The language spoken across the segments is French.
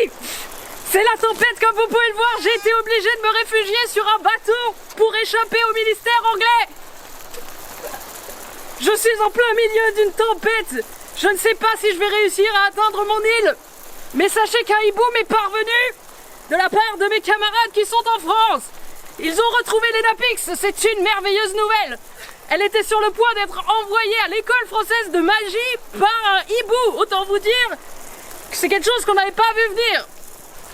Oui, c'est la tempête comme vous pouvez le voir. J'ai été obligé de me réfugier sur un bateau pour échapper au ministère anglais. Je suis en plein milieu d'une tempête. Je ne sais pas si je vais réussir à atteindre mon île. Mais sachez qu'un hibou m'est parvenu de la part de mes camarades qui sont en France. Ils ont retrouvé les Napix, c'est une merveilleuse nouvelle. Elle était sur le point d'être envoyée à l'école française de magie par un hibou. Autant vous dire que c'est quelque chose qu'on n'avait pas vu venir.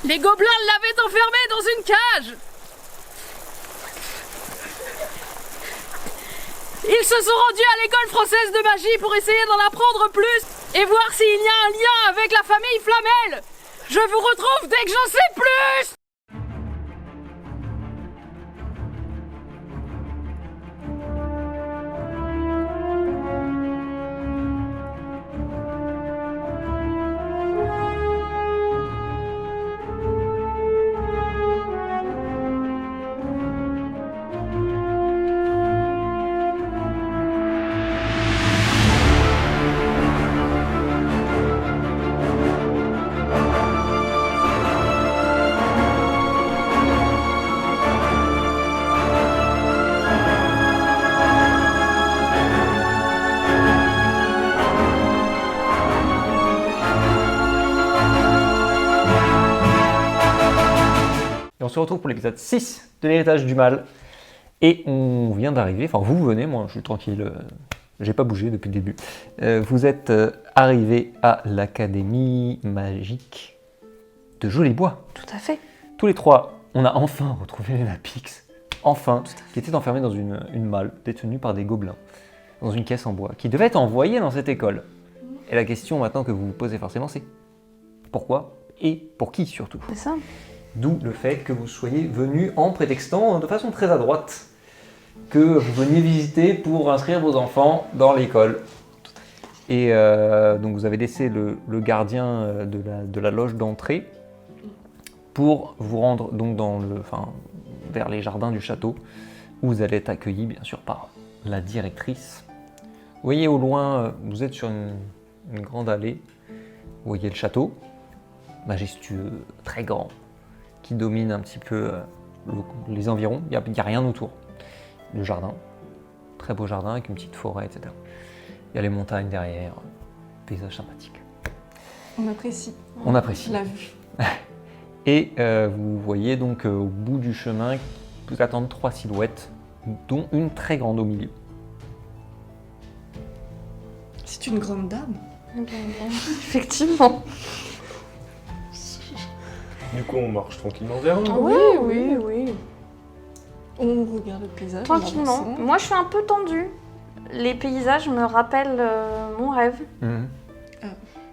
Les gobelins l'avaient enfermée dans une cage. Ils se sont rendus à l'école française de magie pour essayer d'en apprendre plus et voir s'il y a un lien avec la famille Flamel. Je vous retrouve dès que j'en sais plus. Et on se retrouve pour l'épisode 6 de l'héritage du mal. Et on vient d'arriver, enfin vous venez, moi je suis tranquille, j'ai pas bougé depuis le début. Vous êtes arrivé à l'académie magique de Jolibois. Tout à fait. Tous les trois, on a enfin retrouvé les Napix, enfin, qui étaient enfermés dans une malle, détenue par des gobelins, dans une caisse en bois, qui devait être envoyée dans cette école. Et la question maintenant que vous vous posez forcément, c'est pourquoi et pour qui surtout. C'est ça. D'où le fait que vous soyez venu en prétextant de façon très à droite que vous veniez visiter pour inscrire vos enfants dans l'école. Et donc vous avez laissé le gardien de la loge d'entrée pour vous rendre donc vers les jardins du château où vous allez être accueillis bien sûr par la directrice. Vous voyez au loin, vous êtes sur une grande allée, vous voyez le château, majestueux, très grand, qui domine un petit peu les environs. Il n'y a rien autour. Le jardin, très beau jardin avec une petite forêt, etc. Il y a les montagnes derrière, paysage sympathique. On apprécie. On apprécie. La vue. Et vous voyez donc au bout du chemin, vous attendent 3 silhouettes, dont une très grande au milieu. C'est une grande dame. Effectivement. Du coup, on marche tranquillement vers eux. Oui. On regarde le paysage. Tranquillement. en avançant. Moi, je suis un peu tendue. Les paysages me rappellent mon rêve.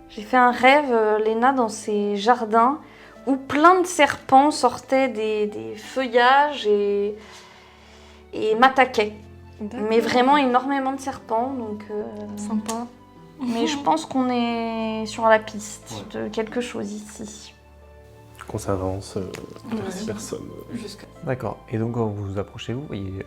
J'ai fait un rêve, Léna, dans ces jardins où plein de serpents sortaient des feuillages et m'attaquaient. D'accord. Mais vraiment énormément de serpents, donc... Sympa. Mais je pense qu'on est sur la piste de quelque chose ici. Qu'on s'avance vers ces personnes. Jusqu'à... D'accord. Et donc quand vous vous approchez, vous voyez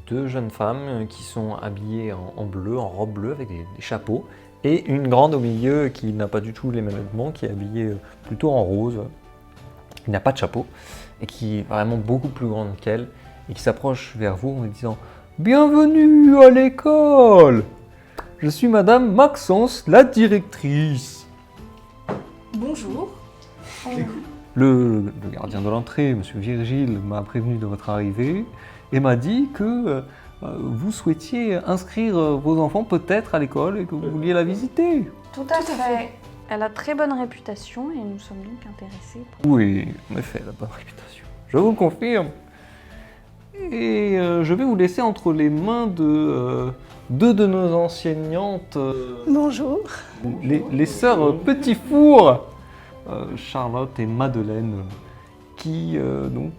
2 jeunes femmes qui sont habillées en bleu, en robe bleue avec des chapeaux, et une grande au milieu qui n'a pas du tout les mêmes vêtements, qui est habillée plutôt en rose, qui n'a pas de chapeau, et qui est vraiment beaucoup plus grande qu'elle, et qui s'approche vers vous en disant « Bienvenue à l'école! Je suis Madame Maxence, la directrice. » Bonjour. Le gardien de l'entrée, Monsieur Virgile, m'a prévenu de votre arrivée et m'a dit que vous souhaitiez inscrire vos enfants peut-être à l'école et que vous vouliez la visiter. Tout à fait. Elle a très bonne réputation et nous sommes donc intéressés. Oui, en effet, elle a bonne réputation. Je vous le confirme. Et je vais vous laisser entre les mains de 2 de nos enseignantes, Bonjour. les sœurs Petit Four, Charlotte et Madeleine, qui vont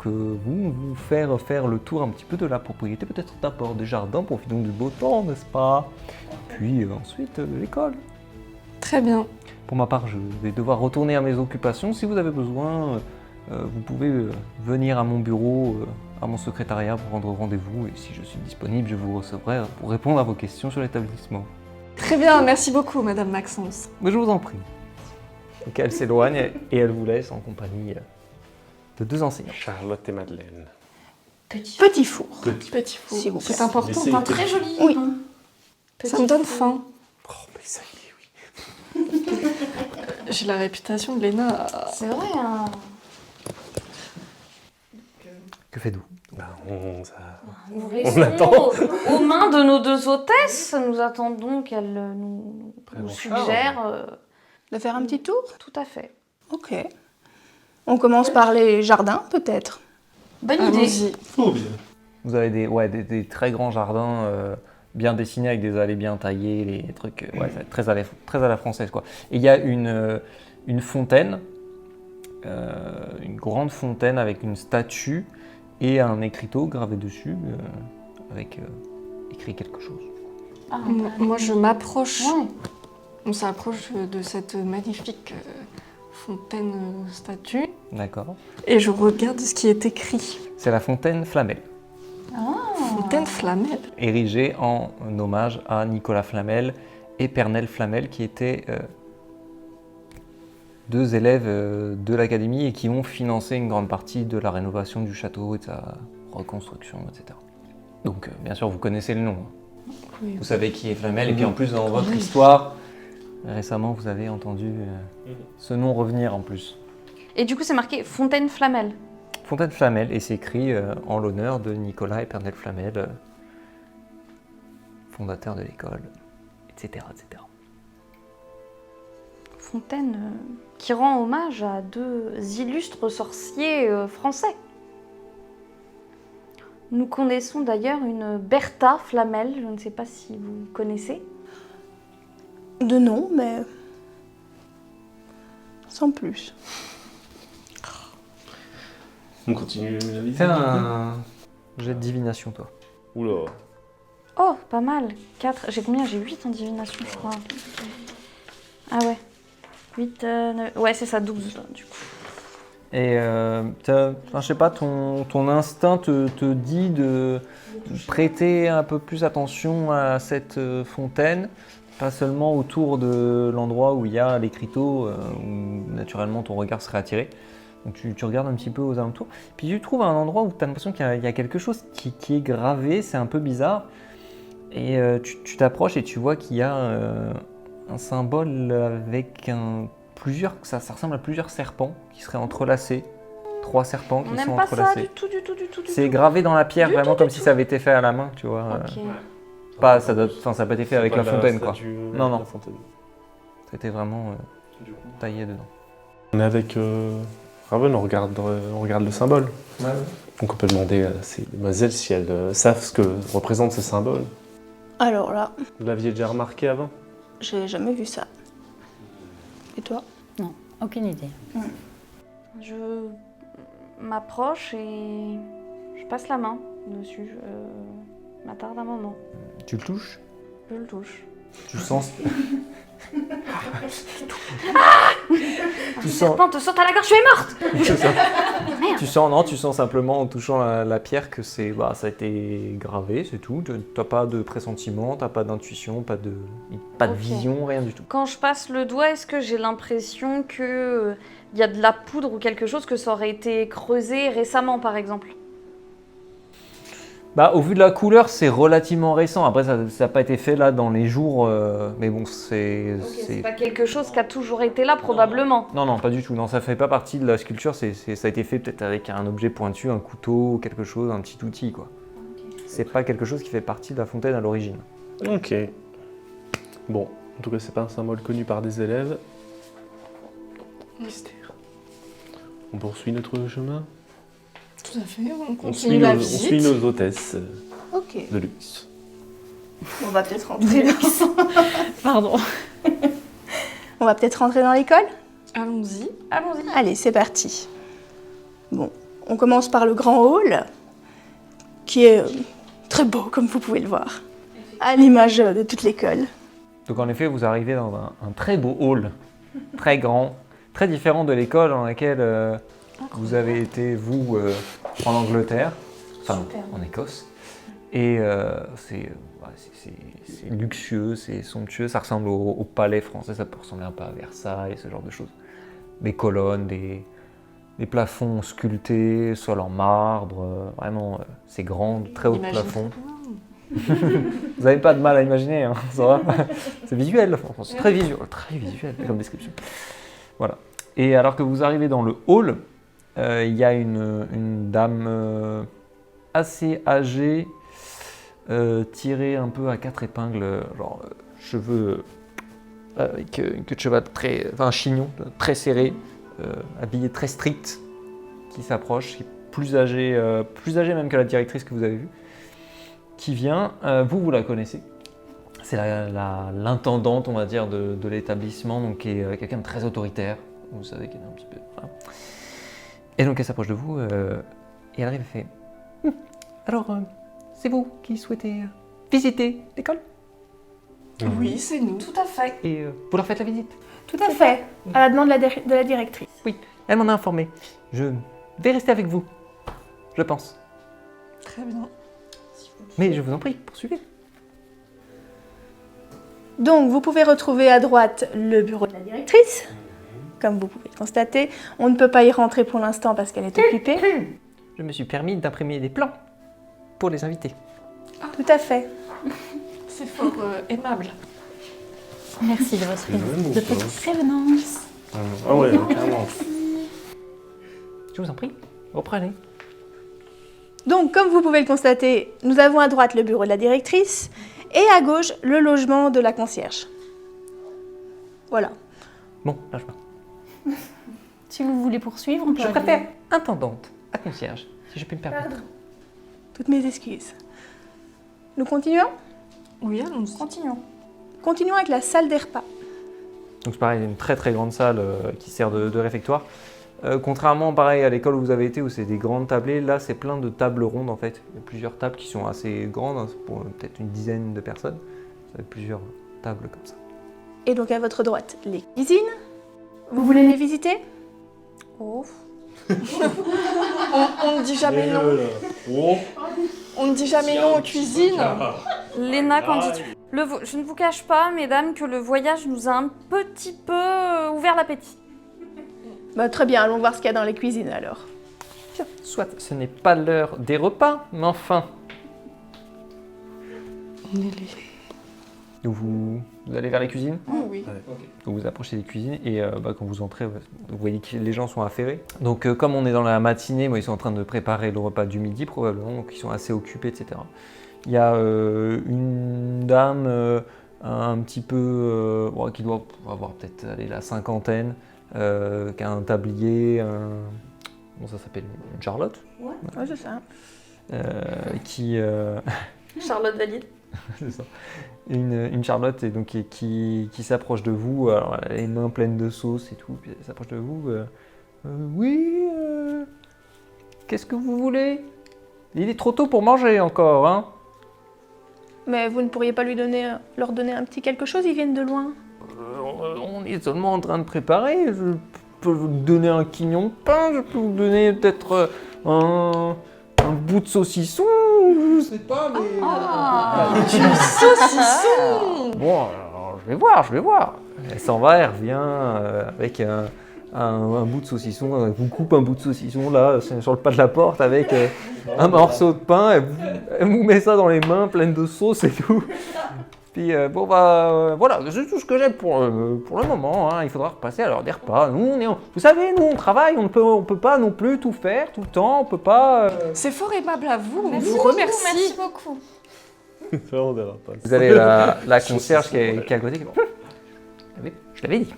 vous faire le tour un petit peu de la propriété, peut-être d'abord des jardins, profitons du beau temps, n'est-ce pas? Puis ensuite de l'école. Très bien. Pour ma part, je vais devoir retourner à mes occupations. Si vous avez besoin, vous pouvez venir à mon bureau, à mon secrétariat pour prendre rendez-vous. Et si je suis disponible, je vous recevrai pour répondre à vos questions sur l'établissement. Très bien, merci beaucoup, Madame Maxence. Mais je vous en prie. Donc elle s'éloigne et elle vous laisse en compagnie de 2 enseignants. Charlotte et Madeleine. Petit four. Petit. four. S'il vous plaît. C'est important, Laissez- c'est un très joli Oui. nom. Ça me donne faim. Oh, mais ça y est, oui. J'ai la réputation de Léna. C'est vrai, hein. Que faites-vous? Ben, Nous On restons attend. aux mains de nos 2 hôtesses. Nous attendons qu'elles nous Prenne en suggèrent. De faire un petit tour? Tout à fait. Ok. On commence par les jardins, peut-être. Bonne idée. Allons-y. Trop bien. Vous avez des très grands jardins bien dessinés avec des allées bien taillées, les trucs c'est très à la française quoi. Et il y a une fontaine, une grande fontaine avec une statue et un écriteau gravé dessus avec écrit quelque chose. Ah, Moi, je m'approche. ouais. On s'approche de cette magnifique fontaine statue D'accord. et je regarde ce qui est écrit. C'est la fontaine Flamel, Fontaine Flamel. érigée en hommage à Nicolas Flamel et Pernelle Flamel qui étaient 2 élèves de l'académie et qui ont financé une grande partie de la rénovation du château et de sa reconstruction, etc. Donc bien sûr vous connaissez le nom, hein. Oui. Vous savez qui est Flamel et puis en plus dans votre histoire, récemment vous avez entendu ce nom revenir en plus. Et du coup, c'est marqué Fontaine Flamel. Fontaine Flamel et c'est écrit en l'honneur de Nicolas et Pernelle Flamel, fondateurs de l'école, etc. etc. Fontaine qui rend hommage à 2 illustres sorciers français. Nous connaissons d'ailleurs une Bertha Flamel, je ne sais pas si vous connaissez. De nom, mais sans plus. On continue la visite. Fais un jet de divination toi. Oula. Oh, pas mal. 4. J'ai combien? J'ai 8 en divination, je crois. Ah ouais. 8, 9... Ouais, c'est ça, 12 du coup. Et je sais pas, ton instinct te dit de prêter un peu plus attention à cette fontaine, pas seulement autour de l'endroit où il y a l'écriteau, où naturellement ton regard serait attiré. Donc tu regardes un petit peu aux alentours, puis tu trouves un endroit où tu as l'impression qu'il y a quelque chose qui est gravé, c'est un peu bizarre. Et tu t'approches et tu vois qu'il y a un symbole avec ça ressemble à plusieurs serpents qui seraient entrelacés. 3 serpents On qui n'aime sont pas ça entrelacés. du tout, du tout, du tout. C'est gravé dans la pierre, Du vraiment tout, comme du si tout. ça avait été fait à la main, tu vois. Ok. Ça n'a pas été fait avec la fontaine, quoi. Non, non. La fontaine. C'était vraiment Du coup. taillé dedans. On est avec Raven, on regarde le symbole. Donc on peut demander à ces demoiselles si elles savent ce que représente ce symbole. Alors là, Vous l'aviez déjà remarqué avant? j'ai jamais vu ça. Et toi? Non, aucune idée. Je m'approche et je passe la main dessus. Je m'attarde un moment. Tu le touches? Je le touche. Tu sens... Un serpent te saute à la gorge, tu es morte! tu sens simplement en touchant la pierre que ça a été gravé, c'est tout. T'as pas de pressentiment, t'as pas d'intuition, pas de Ok. vision, rien du tout. Quand je passe le doigt, est-ce que j'ai l'impression que il y a de la poudre ou quelque chose, que ça aurait été creusé récemment par exemple? Au vu de la couleur, c'est relativement récent. Après, ça n'a pas été fait là dans les jours, mais bon, c'est... C'est pas quelque chose qui a toujours été là probablement. Non, pas du tout. Non, ça fait pas partie de la sculpture. Ça a été fait peut-être avec un objet pointu, un couteau, quelque chose, un petit outil, quoi. C'est pas quelque chose qui fait partie de la fontaine à l'origine. Ok. Bon, en tout cas, c'est pas un symbole connu par des élèves. Mystère. On poursuit notre chemin. Tout à fait, on On continue la on visite. suit nos hôtesses Ok. de luxe. On va peut-être rentrer dans... Pardon. On va peut-être rentrer dans l'école? Allons-y. Allons-y. Allez, c'est parti. Bon, on commence par le grand hall, qui est très beau, comme vous pouvez le voir, à l'image de toute l'école. Donc en effet, vous arrivez dans un très beau hall, très grand, très différent de l'école dans laquelle vous avez été, vous, en Angleterre, enfin en Écosse. Et c'est luxueux, c'est somptueux, ça ressemble au palais français, ça peut ressembler un peu à Versailles, ce genre de choses. des colonnes, des plafonds sculptés, sol en marbre, vraiment, c'est grand, de très haut plafond. Vous n'avez pas de mal à imaginer, hein, ça va. C'est visuel, c'est très visuel comme description. Voilà. Et alors que vous arrivez dans le hall, il y a une dame assez âgée, tirée un peu à 4 épingles, genre cheveux avec une queue de cheval un chignon très serré, habillée très strict, qui s'approche, qui est plus âgée même que la directrice que vous avez vue, qui vient, vous la connaissez. C'est l'intendante, on va dire, de l'établissement, donc qui est quelqu'un de très autoritaire. Vous savez qu'elle est un petit peu. Voilà. Et donc elle s'approche de vous et elle arrive et fait alors, c'est vous qui souhaitez visiter l'école? Oui, c'est nous. Tout à fait. Et vous leur faites la visite? Tout à fait, à la demande de la directrice. Oui, elle m'en a informé. Je vais rester avec vous, je pense. Très bien. Mais je vous en prie, poursuivez. Donc, vous pouvez retrouver à droite le bureau de la directrice. Comme vous pouvez le constater, on ne peut pas y rentrer pour l'instant parce qu'elle est occupée. Je me suis permis d'imprimer des plans pour les invités. Tout à fait. C'est fort aimable. Merci de votre prévenance. Ah ouais, clairement. Je vous en prie, reprenez. Donc, comme vous pouvez le constater, nous avons à droite le bureau de la directrice et à gauche le logement de la concierge. Voilà. Bon, là je pars. Si vous voulez poursuivre, on peut Je aller. préfère intendante à concierge, si je puis me permettre. Toutes mes excuses. Nous continuons? Oui, allons-y. Continuons. Continuons avec la salle des repas. Donc c'est pareil, une très très grande salle qui sert de réfectoire. Contrairement pareil à l'école où vous avez été où c'est des grandes tablées, là c'est plein de tables rondes en fait. Il y a plusieurs tables qui sont assez grandes, hein, pour peut-être une dizaine de personnes. Vous avez plusieurs tables comme ça. Et donc à votre droite, les cuisines. Vous voulez les visiter? Oh. On ne dit jamais non. On ne dit jamais non aux cuisines. Léna, quand dit je ne vous cache pas, mesdames, que le voyage nous a un petit peu ouvert l'appétit. Bah, très bien, allons voir ce qu'il y a dans les cuisines alors. Bien, soit ce n'est pas l'heure des repas, mais enfin. Donc vous allez vers les cuisines? Oui. Donc vous approchez des cuisines et quand vous entrez, vous voyez que les gens sont affairés. Donc comme on est dans la matinée, ils sont en train de préparer le repas du midi probablement, donc ils sont assez occupés, etc. Il y a une dame un petit peu, qui doit avoir peut-être la cinquantaine, qui a un tablier, comment ça s'appelle, une Charlotte? Ouais, c'est ça. Qui... Charlotte valide. c'est ça. Une Charlotte et donc qui s'approche de vous, alors elle a les mains pleines de sauce et tout, puis elle s'approche de vous. Oui, qu'est-ce que vous voulez? Il est trop tôt pour manger encore, hein? Mais vous ne pourriez pas leur donner un petit quelque chose, ils viennent de loin. On est seulement en train de préparer. Je peux vous donner un quignon de pain, je peux vous donner peut-être un bout de saucisson, je sais pas, mais... Du saucisson. Bon, alors, je vais voir. Elle s'en va, elle revient avec un bout de saucisson, elle vous coupe un bout de saucisson là, sur le pas de la porte avec un morceau de pain, elle vous met ça dans les mains pleines de sauce et tout. Puis voilà, c'est tout ce que j'ai pour le moment, hein. Il faudra repasser à l'heure des repas. Vous savez, nous on travaille, on peut pas non plus tout faire tout le temps, on peut pas... C'est fort aimable à vous, on Merci vous beaucoup, remercie. Merci beaucoup. Ça, on verra pas. Vous avez la concierge qui est à côté qui dit « Je l'avais dit,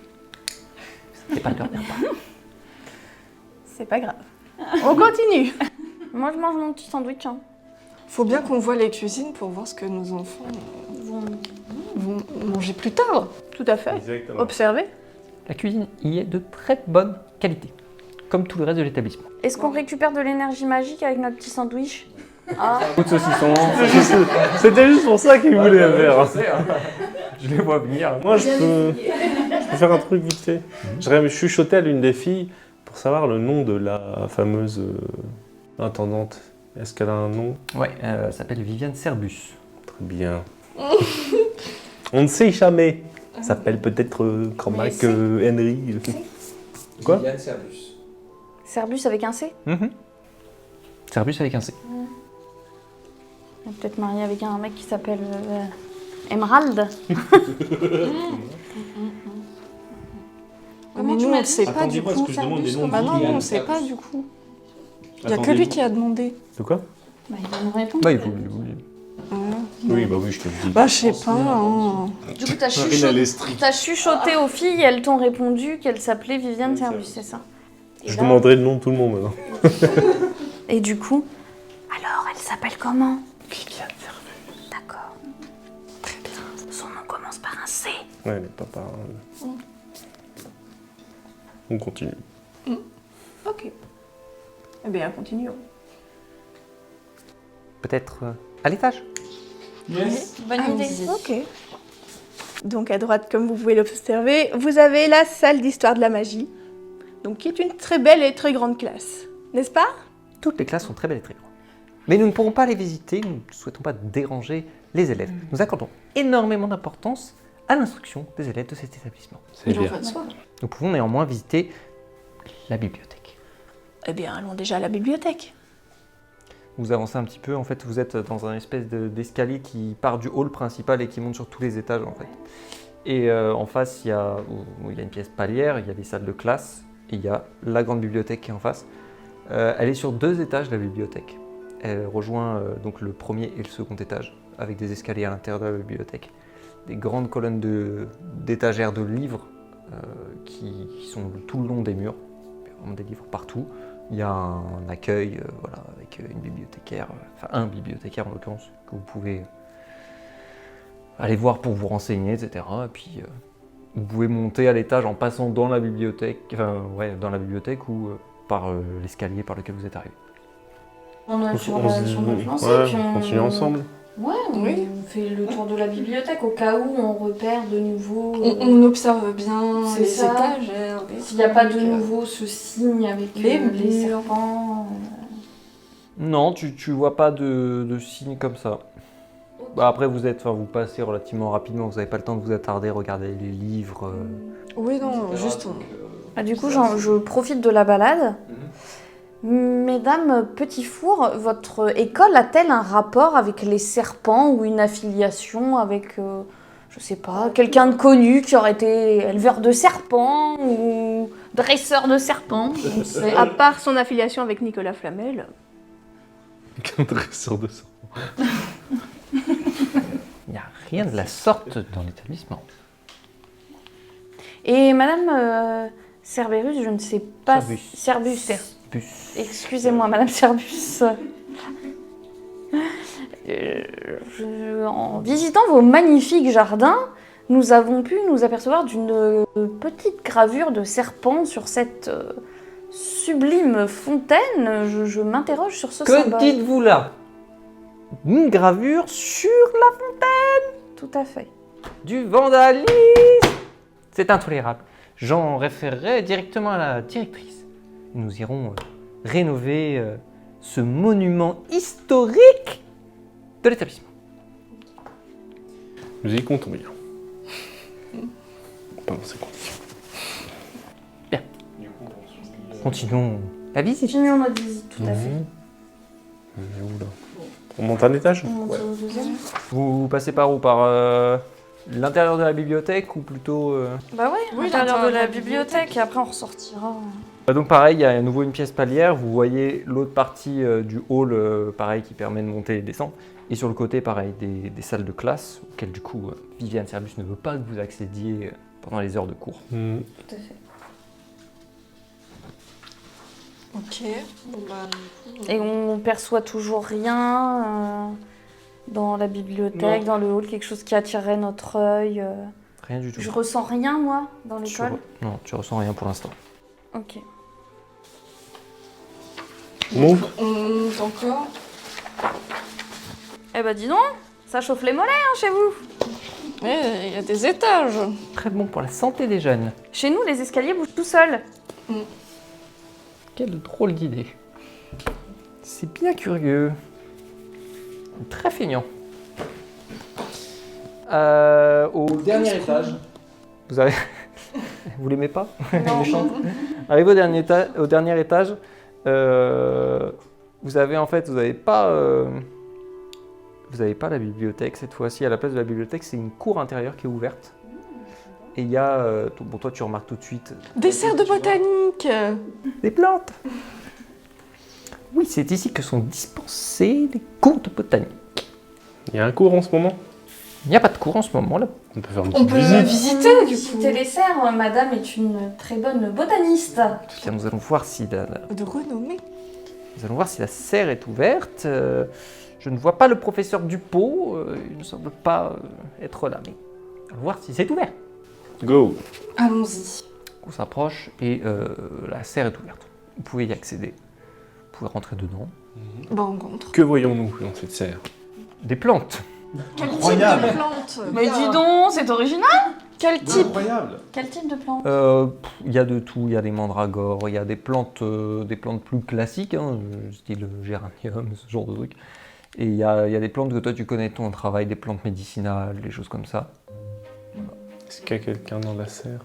c'est pas l'heure des repas. » C'est pas grave. On continue. Moi, je mange mon petit sandwich. Hein. Faut bien qu'on voit les cuisines pour voir ce que nos enfants vont manger plus tard. Tout à fait. Exactement. Observez. La cuisine y est de très bonne qualité, comme tout le reste de l'établissement. Est-ce qu'on récupère de l'énergie magique avec notre petit sandwich? Ah, Bout de saucisson, C'était juste pour ça qu'il voulait le faire. je les vois venir. Moi, je peux faire un truc vite fait. Je chuchotais à l'une des filles pour savoir le nom de la fameuse intendante. Est-ce qu'elle a un nom? Ouais, elle s'appelle Viviane Serbus. Très bien. On ne sait jamais. Ça s'appelle peut-être Cormac Henry. Quoi? Viviane Serbus. Serbus avec un C? Serbus avec un C. Elle est peut-être mariée avec un mec qui s'appelle Emerald. Mais Comment tu nous, m'as on dit? sait pas Attends, du dis-moi, coup. parce que je demande des noms. Bah non, Viviane on sait pas Serbus. du coup. Il y a que Attendez, lui qui a demandé. De quoi? Bah, il va nous répondre. Bah, il faut. Oui, bah oui, je te le dis. Bah je sais pas. Hein. Du coup, t'as Marine, elle est stricte. chuchoté aux filles et elles t'ont répondu qu'elle s'appelait Viviane Serbus, c'est ça? Et Je là- demanderai le nom de tout le monde maintenant. Et du coup, alors elle s'appelle comment? Viviane Serbus. D'accord. Très bien. Son nom commence par un C. Ouais, elle est pas par... On continue. Ok. Eh bien, continuons. Peut-être à l'étage. Bonne idée. Ok. Donc à droite, comme vous pouvez l'observer, vous avez la salle d'histoire de la magie, donc qui est une très belle et très grande classe, n'est-ce pas? Toutes les classes sont très belles et très grandes. Mais nous ne pourrons pas les visiter, nous ne souhaitons pas déranger les élèves. Nous accordons énormément d'importance à l'instruction des élèves de cet établissement. C'est bien. Nous pouvons néanmoins visiter la bibliothèque. Eh bien, allons déjà à la bibliothèque. Vous avancez un petit peu, en fait, vous êtes dans un espèce d'escalier qui part du hall principal et qui monte sur tous les étages, en fait. Et en face, il y a une pièce palière, il y a des salles de classe, et il y a la grande bibliothèque qui est en face. Elle est sur 2 étages, la bibliothèque. Elle rejoint donc le premier et le second étage, avec des escaliers à l'intérieur de la bibliothèque. Des grandes colonnes d'étagères de livres qui sont tout le long des murs. Il y a vraiment des livres partout. Il y a un accueil voilà, avec une bibliothécaire, enfin un bibliothécaire en l'occurrence, que vous pouvez aller voir pour vous renseigner, etc. Et puis vous pouvez monter à l'étage en passant dans la bibliothèque, dans la bibliothèque ou par l'escalier par lequel vous êtes arrivé. On a sur On se- notre lancée, ouais, puis on continue ensemble. Ouais, Oui. on fait le tour de la bibliothèque au cas où on repère de nouveau. On observe bien C'est les ça. étagères. les S'il n'y a pas de trucs, nouveau ce signe avec les les murs. serpents. Non, tu vois pas de signes comme ça. Bah, après, vous passez relativement rapidement, vous n'avez pas le temps de vous attarder, regarder les livres. Oui, non, juste. Ah, du coup, je profite de la balade. Mesdames Petit Four, votre école a-t-elle un rapport avec les serpents ou une affiliation avec, je sais pas, quelqu'un de connu qui aurait été éleveur de serpents ou dresseur de serpents? On sait. À part son affiliation avec Nicolas Flamel. Qu'un dresseur de sang. Il n'y a rien de la sorte dans l'établissement. Et Madame Cerberus, je ne sais pas. Serbus. Serbus. Excusez-moi, Madame Serbus. En visitant vos magnifiques jardins, nous avons pu nous apercevoir d'une petite gravure de serpent sur cette sublime fontaine. Je m'interroge sur ce Que symbole. dites-vous là? Une gravure sur la fontaine? Tout à fait. Du vandalisme! C'est intolérable. J'en référerai directement à la directrice. Nous irons rénover ce monument historique de l'établissement. Nous y comptons bien. Pas dans ces conditions. Bien. Continuons la visite. Continuons notre visite, tout à fait. On est où là? On monte un étage? On monte au deuxième. Vous passez par où? Par l'intérieur de la bibliothèque ou plutôt... Bah ouais, Oui, l'intérieur de la la bibliothèque, et après on ressortira. Donc pareil, il y a à nouveau une pièce palière. Vous voyez l'autre partie du hall, pareil, qui permet de monter et descendre. Et sur le côté, pareil, des salles de classe, auxquelles du coup, Viviane Serbus ne veut pas que vous accédiez pendant les heures de cours. Tout à fait. Ok. Bon, bah, Et on perçoit toujours rien dans la bibliothèque, Non. dans le hall, quelque chose qui attirerait notre œil. Rien du tout. Je ressens rien, moi, dans l'école. Non, tu ressens rien pour l'instant. Ok. On monte? on monte encore. Eh bah dis donc, ça chauffe les mollets chez vous. Ouais, il y a des étages. Très bon pour la santé des jeunes. Chez nous, les escaliers bougent tout seuls. Quelle drôle d'idée. C'est bien curieux. Très feignant. Au dernier étage, vous avez... Vous l'aimez pas? Non. Méchante. Arrivé au dernier étage, vous avez pas la bibliothèque cette fois-ci. À la place de la bibliothèque, c'est une cour intérieure qui est ouverte. Et il y a, bon, toi tu remarques tout de suite. Des serres de botanique. Des plantes. Oui, c'est ici que sont dispensés les cours de botanique. Il y a un cours en ce moment? Il n'y a pas de cours en ce moment là. On peut faire une On petite peut visite. visiter du Visiter coup. les serres, madame est une très bonne botaniste. Bien, nous allons voir si De renommée. la serre est ouverte. Je ne vois pas le professeur Dupont. Il ne semble pas être là, mais allons voir si c'est ouvert. Go. Allons-y. On s'approche et la serre est ouverte. Vous pouvez y accéder. Vous pouvez rentrer dedans. Bah on rentre. Que voyons-nous dans cette serre? Des plantes. Quel type Incroyable. de plante? Mais dis donc, c'est original. Quel type? Incroyable. Quel type de plante? Il y a de tout. Il y a des mandragores, il y a des plantes plus classiques, hein, style géranium, ce genre de trucs. Et il y a des plantes que toi tu connais de ton travail, des plantes médicinales, des choses comme ça. Est-ce qu'il y a quelqu'un dans la serre?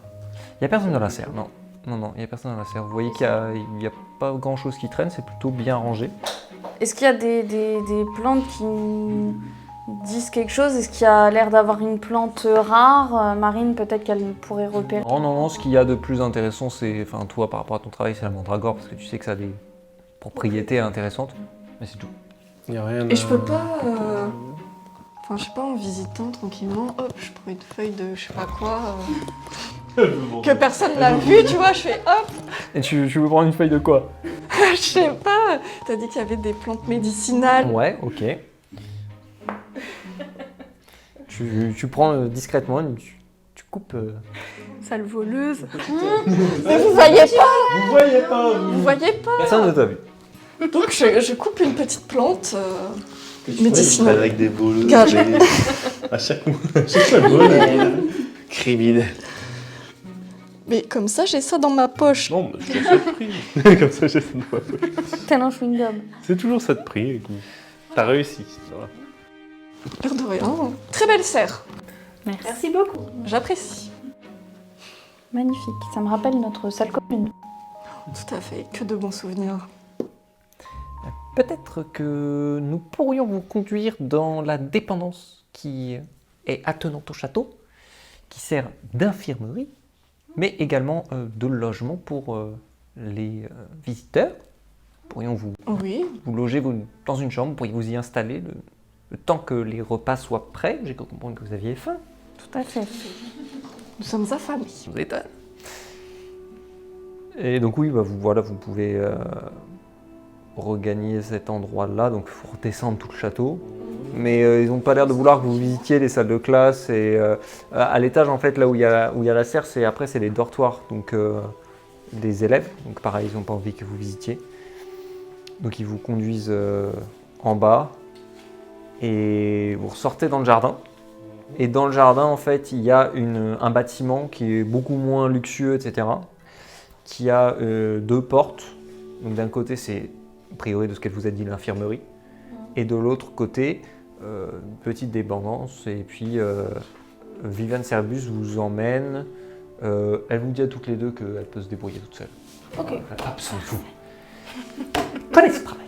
Il n'y a personne dans la serre, non. Non, il n'y a personne dans la serre. Vous voyez qu'il n'y a pas grand-chose qui traîne, c'est plutôt bien rangé. Est-ce qu'il y a des plantes qui disent quelque chose? Est-ce qu'il y a l'air d'avoir une plante rare? Marine, peut-être qu'elle pourrait repérer. Non, ce qu'il y a de plus intéressant, c'est, enfin toi par rapport à ton travail, c'est la mandragore, parce que tu sais que ça a des propriétés intéressantes, mais c'est tout. Il n'y a rien Et je peux pas... Enfin, je sais pas, en visitant tranquillement, hop, je prends une feuille de je sais pas quoi, que personne n'a vu, tu vois, je fais hop, Et tu veux prendre une feuille de quoi? je sais pas, t'as dit qu'il y avait des plantes médicinales. Ouais, ok. Tu prends discrètement, tu coupes... Sale voleuse. Mais vous voyez pas, Vous voyez pas, vous. vous voyez pas. Personne ne t'a vu. Donc je coupe une petite plante Que tu médicinale. fais avec des voleuses. Gage. À chaque fois, voleur. Criminel. Mais comme ça, j'ai ça dans ma poche. Non, mais je te fais de prix. Comme ça, j'ai ça dans ma poche. Tel un chewing-gum. C'est toujours ça de prix. Écoute. T'as réussi. Ça va. L'air de rien. Très belle serre. Merci beaucoup. J'apprécie. Magnifique. Ça me rappelle notre salle commune. Tout à fait. Que de bons souvenirs. Peut-être que nous pourrions vous conduire dans la dépendance qui est attenante au château, qui sert d'infirmerie, mais également de logement pour les visiteurs. Pourrions vous Oui. loger dans une chambre, pourriez vous y installer le temps que les repas soient prêts. J'ai cru comprendre que vous aviez faim. Tout à fait. Nous sommes affamés. Je vous étonne. Et donc oui, vous pouvez regagner cet endroit-là. Donc il faut redescendre tout le château. Mais ils n'ont pas l'air de vouloir que vous visitiez les salles de classe. Et à l'étage, en fait, là où il y a la serre, c'est les dortoirs donc, des élèves. Donc pareil, ils n'ont pas envie que vous visitiez. Donc ils vous conduisent en bas. Et vous ressortez dans le jardin. Et dans le jardin, en fait, il y a un bâtiment qui est beaucoup moins luxueux, etc. Qui a deux portes. Donc d'un côté, c'est, a priori de ce qu'elle vous a dit, l'infirmerie. Et de l'autre côté, une petite dépendance. Et puis, Viviane Serbus vous emmène. Elle vous dit à toutes les deux qu'elle peut se débrouiller toute seule. Ok. Absolument. Connaissez ce travail.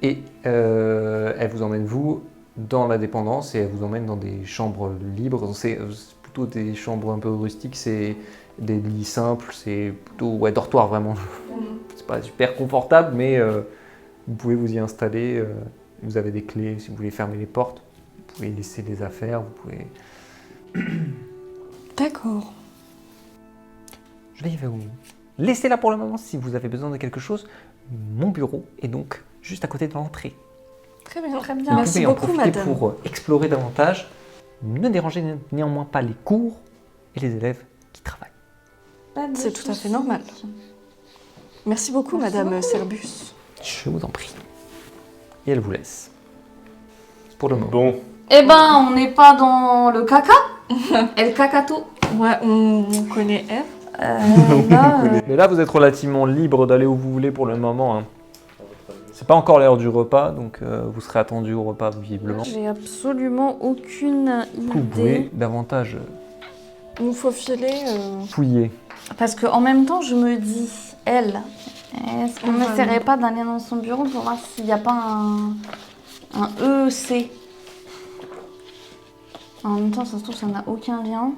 Et elle vous emmène, vous, dans la dépendance et elle vous emmène dans des chambres libres. C'est plutôt des chambres un peu rustiques, c'est des lits simples, c'est plutôt dortoir vraiment. C'est pas super confortable, mais vous pouvez vous y installer. Vous avez des clés si vous voulez fermer les portes. Vous pouvez laisser des affaires, vous pouvez... D'accord. Je vais vous laisser là pour le moment si vous avez besoin de quelque chose. Mon bureau est donc juste à côté de l'entrée. Très bien. Très Vous bien. Merci pouvez en beaucoup, profiter madame. pour explorer davantage. Ne dérangez néanmoins pas les cours et les élèves qui travaillent. Pas de C'est tout à fait soucis. normal. Merci beaucoup, Madame Serbus. Je vous en prie. Et elle vous laisse. Pour le moment. Bon, Eh ben, on n'est pas dans le caca. El cacato. Ouais, on connaît Eve. Là, Mais là, vous êtes relativement libre d'aller où vous voulez pour le moment. Hein. C'est pas encore l'heure du repas, donc vous serez attendu au repas visiblement. j'ai absolument aucune Du coup, vous pouvez idée. davantage Il nous faut filer. fouiller. Parce qu'en même temps, je me dis, elle. Est-ce qu'on n'essaierait pas d'aller dans son bureau pour voir s'il n'y a pas un EEC? En même temps, ça se trouve, ça n'a aucun lien.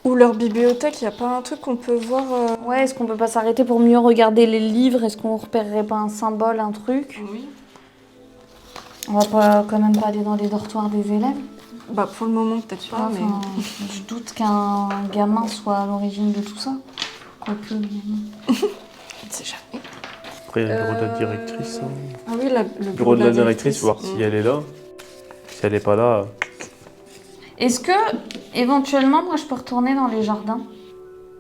Ou leur bibliothèque, il n'y a pas un truc qu'on peut voir Ouais, est-ce qu'on peut pas s'arrêter pour mieux regarder les livres? Est-ce qu'on repérerait pas un symbole, un truc? Oui. On va quand même pas aller dans les dortoirs des élèves. Bah pour le moment peut-être pas, mais... Enfin, je doute qu'un gamin soit à l'origine de tout ça. Quoique... on ne sait jamais. Après, il y a le bureau de la directrice. Hein. Ah oui, le Bureau de la directrice, voir si elle est là. Si elle n'est pas là... Est-ce que, éventuellement, moi, je peux retourner dans les jardins?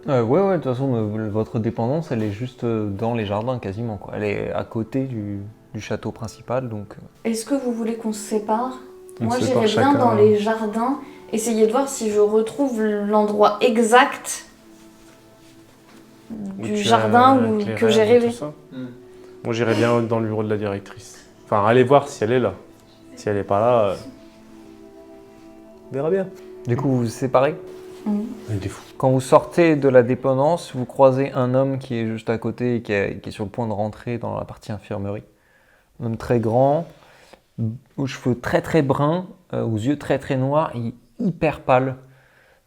Ouais, de toute façon, votre dépendance, elle est juste dans les jardins quasiment, quoi. Elle est à côté du château principal, donc... Est-ce que vous voulez qu'on se sépare? On Moi, se sépare j'irais bien chacun. dans les jardins, essayer de voir si je retrouve l'endroit exact Où du tu as jardin les que j'ai rêves et rêvé. tout ça. Moi, j'irais bien dans le bureau de la directrice. Enfin, aller voir si elle est là. Si elle n'est pas là, on verra bien. Du coup, vous vous séparez. Elle est fou. Quand vous sortez de la dépendance, vous croisez un homme qui est juste à côté et qui est sur le point de rentrer dans la partie infirmerie. Un homme très grand, aux cheveux très très bruns, aux yeux très très noirs, et hyper pâle,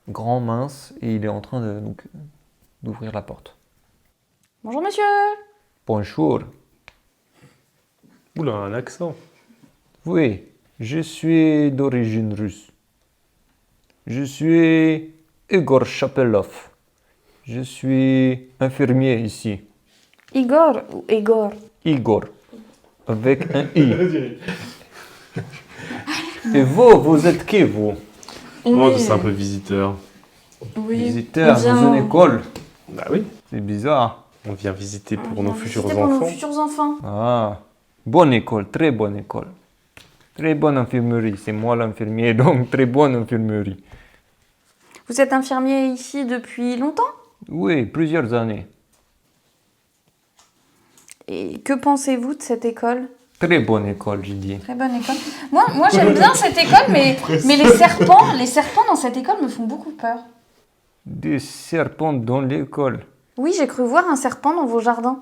grand, mince, et il est en train d'ouvrir la porte. Bonjour, monsieur. Bonjour. Oula, un accent. Oui, je suis d'origine russe. Je suis Igor Chapelov. Je suis infirmier ici. Igor ou Igor? Igor, avec un I. Et vous êtes qui, vous? Moi, c'est un peu visiteur. Oui. Visiteur on vient- dans une école? Bah oui. C'est bizarre. On vient visiter pour On nos vient futurs visiter pour enfants. nos futurs enfants. Ah, bonne école, très bonne école. Très bonne infirmerie. C'est moi l'infirmier, donc très bonne infirmerie. Vous êtes infirmier ici depuis longtemps? Oui, plusieurs années. Et que pensez-vous de cette école? Très bonne école, j'ai dit. Très bonne école. Moi j'aime bien cette école, mais les serpents dans cette école me font beaucoup peur. Des serpents dans l'école. Oui, j'ai cru voir un serpent dans vos jardins.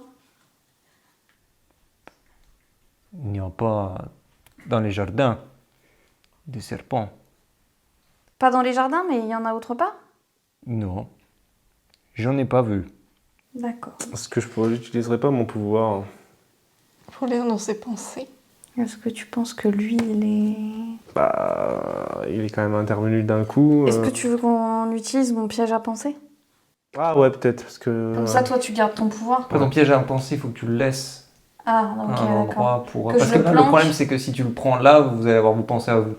Il n'y a pas dans les jardins des serpents. Pas dans les jardins, mais il y en a autre part? Non, j'en ai pas vu. D'accord. Est-ce que j'utiliserais pas mon pouvoir? Pour lire dans ses pensées. Est-ce que tu penses que lui, il est... Bah, il est quand même intervenu d'un coup. Est-ce que tu veux qu'on utilise mon piège à penser? Ah ouais, peut-être, parce que... Comme ça, toi, tu gardes ton pouvoir. Après, ton piège à penser, il faut que tu le laisses Ah, ok, à un d'accord. endroit pour... Que Parce je que le là, le planque. problème, c'est que si tu le prends là, vous allez avoir vous penser à vous.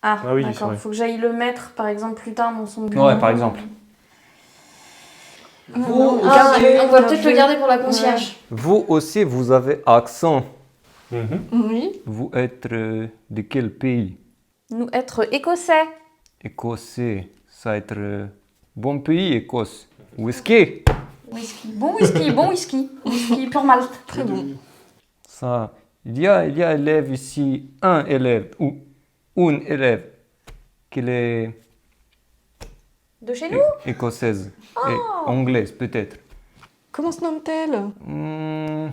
Ah, Ah oui, c'est d'accord. vrai. Faut que j'aille le mettre, par exemple, plus tard dans son bureau. Ouais, par exemple. On Vous, va aussi, peut-être le garder pour la concierge. vous aussi, vous avez accent. Mhm. Oui. Vous êtes de quel pays? Nous être écossais. Écossais. Ça va être bon pays, Écosse. Whisky. Whisky. Bon whisky, bon whisky. Whisky pur malt. Très bon. Ça, il y a élève ici, un élève ou une élève qui est De chez nous? écossaise et anglaise peut-être. Comment se nomme-t-elle?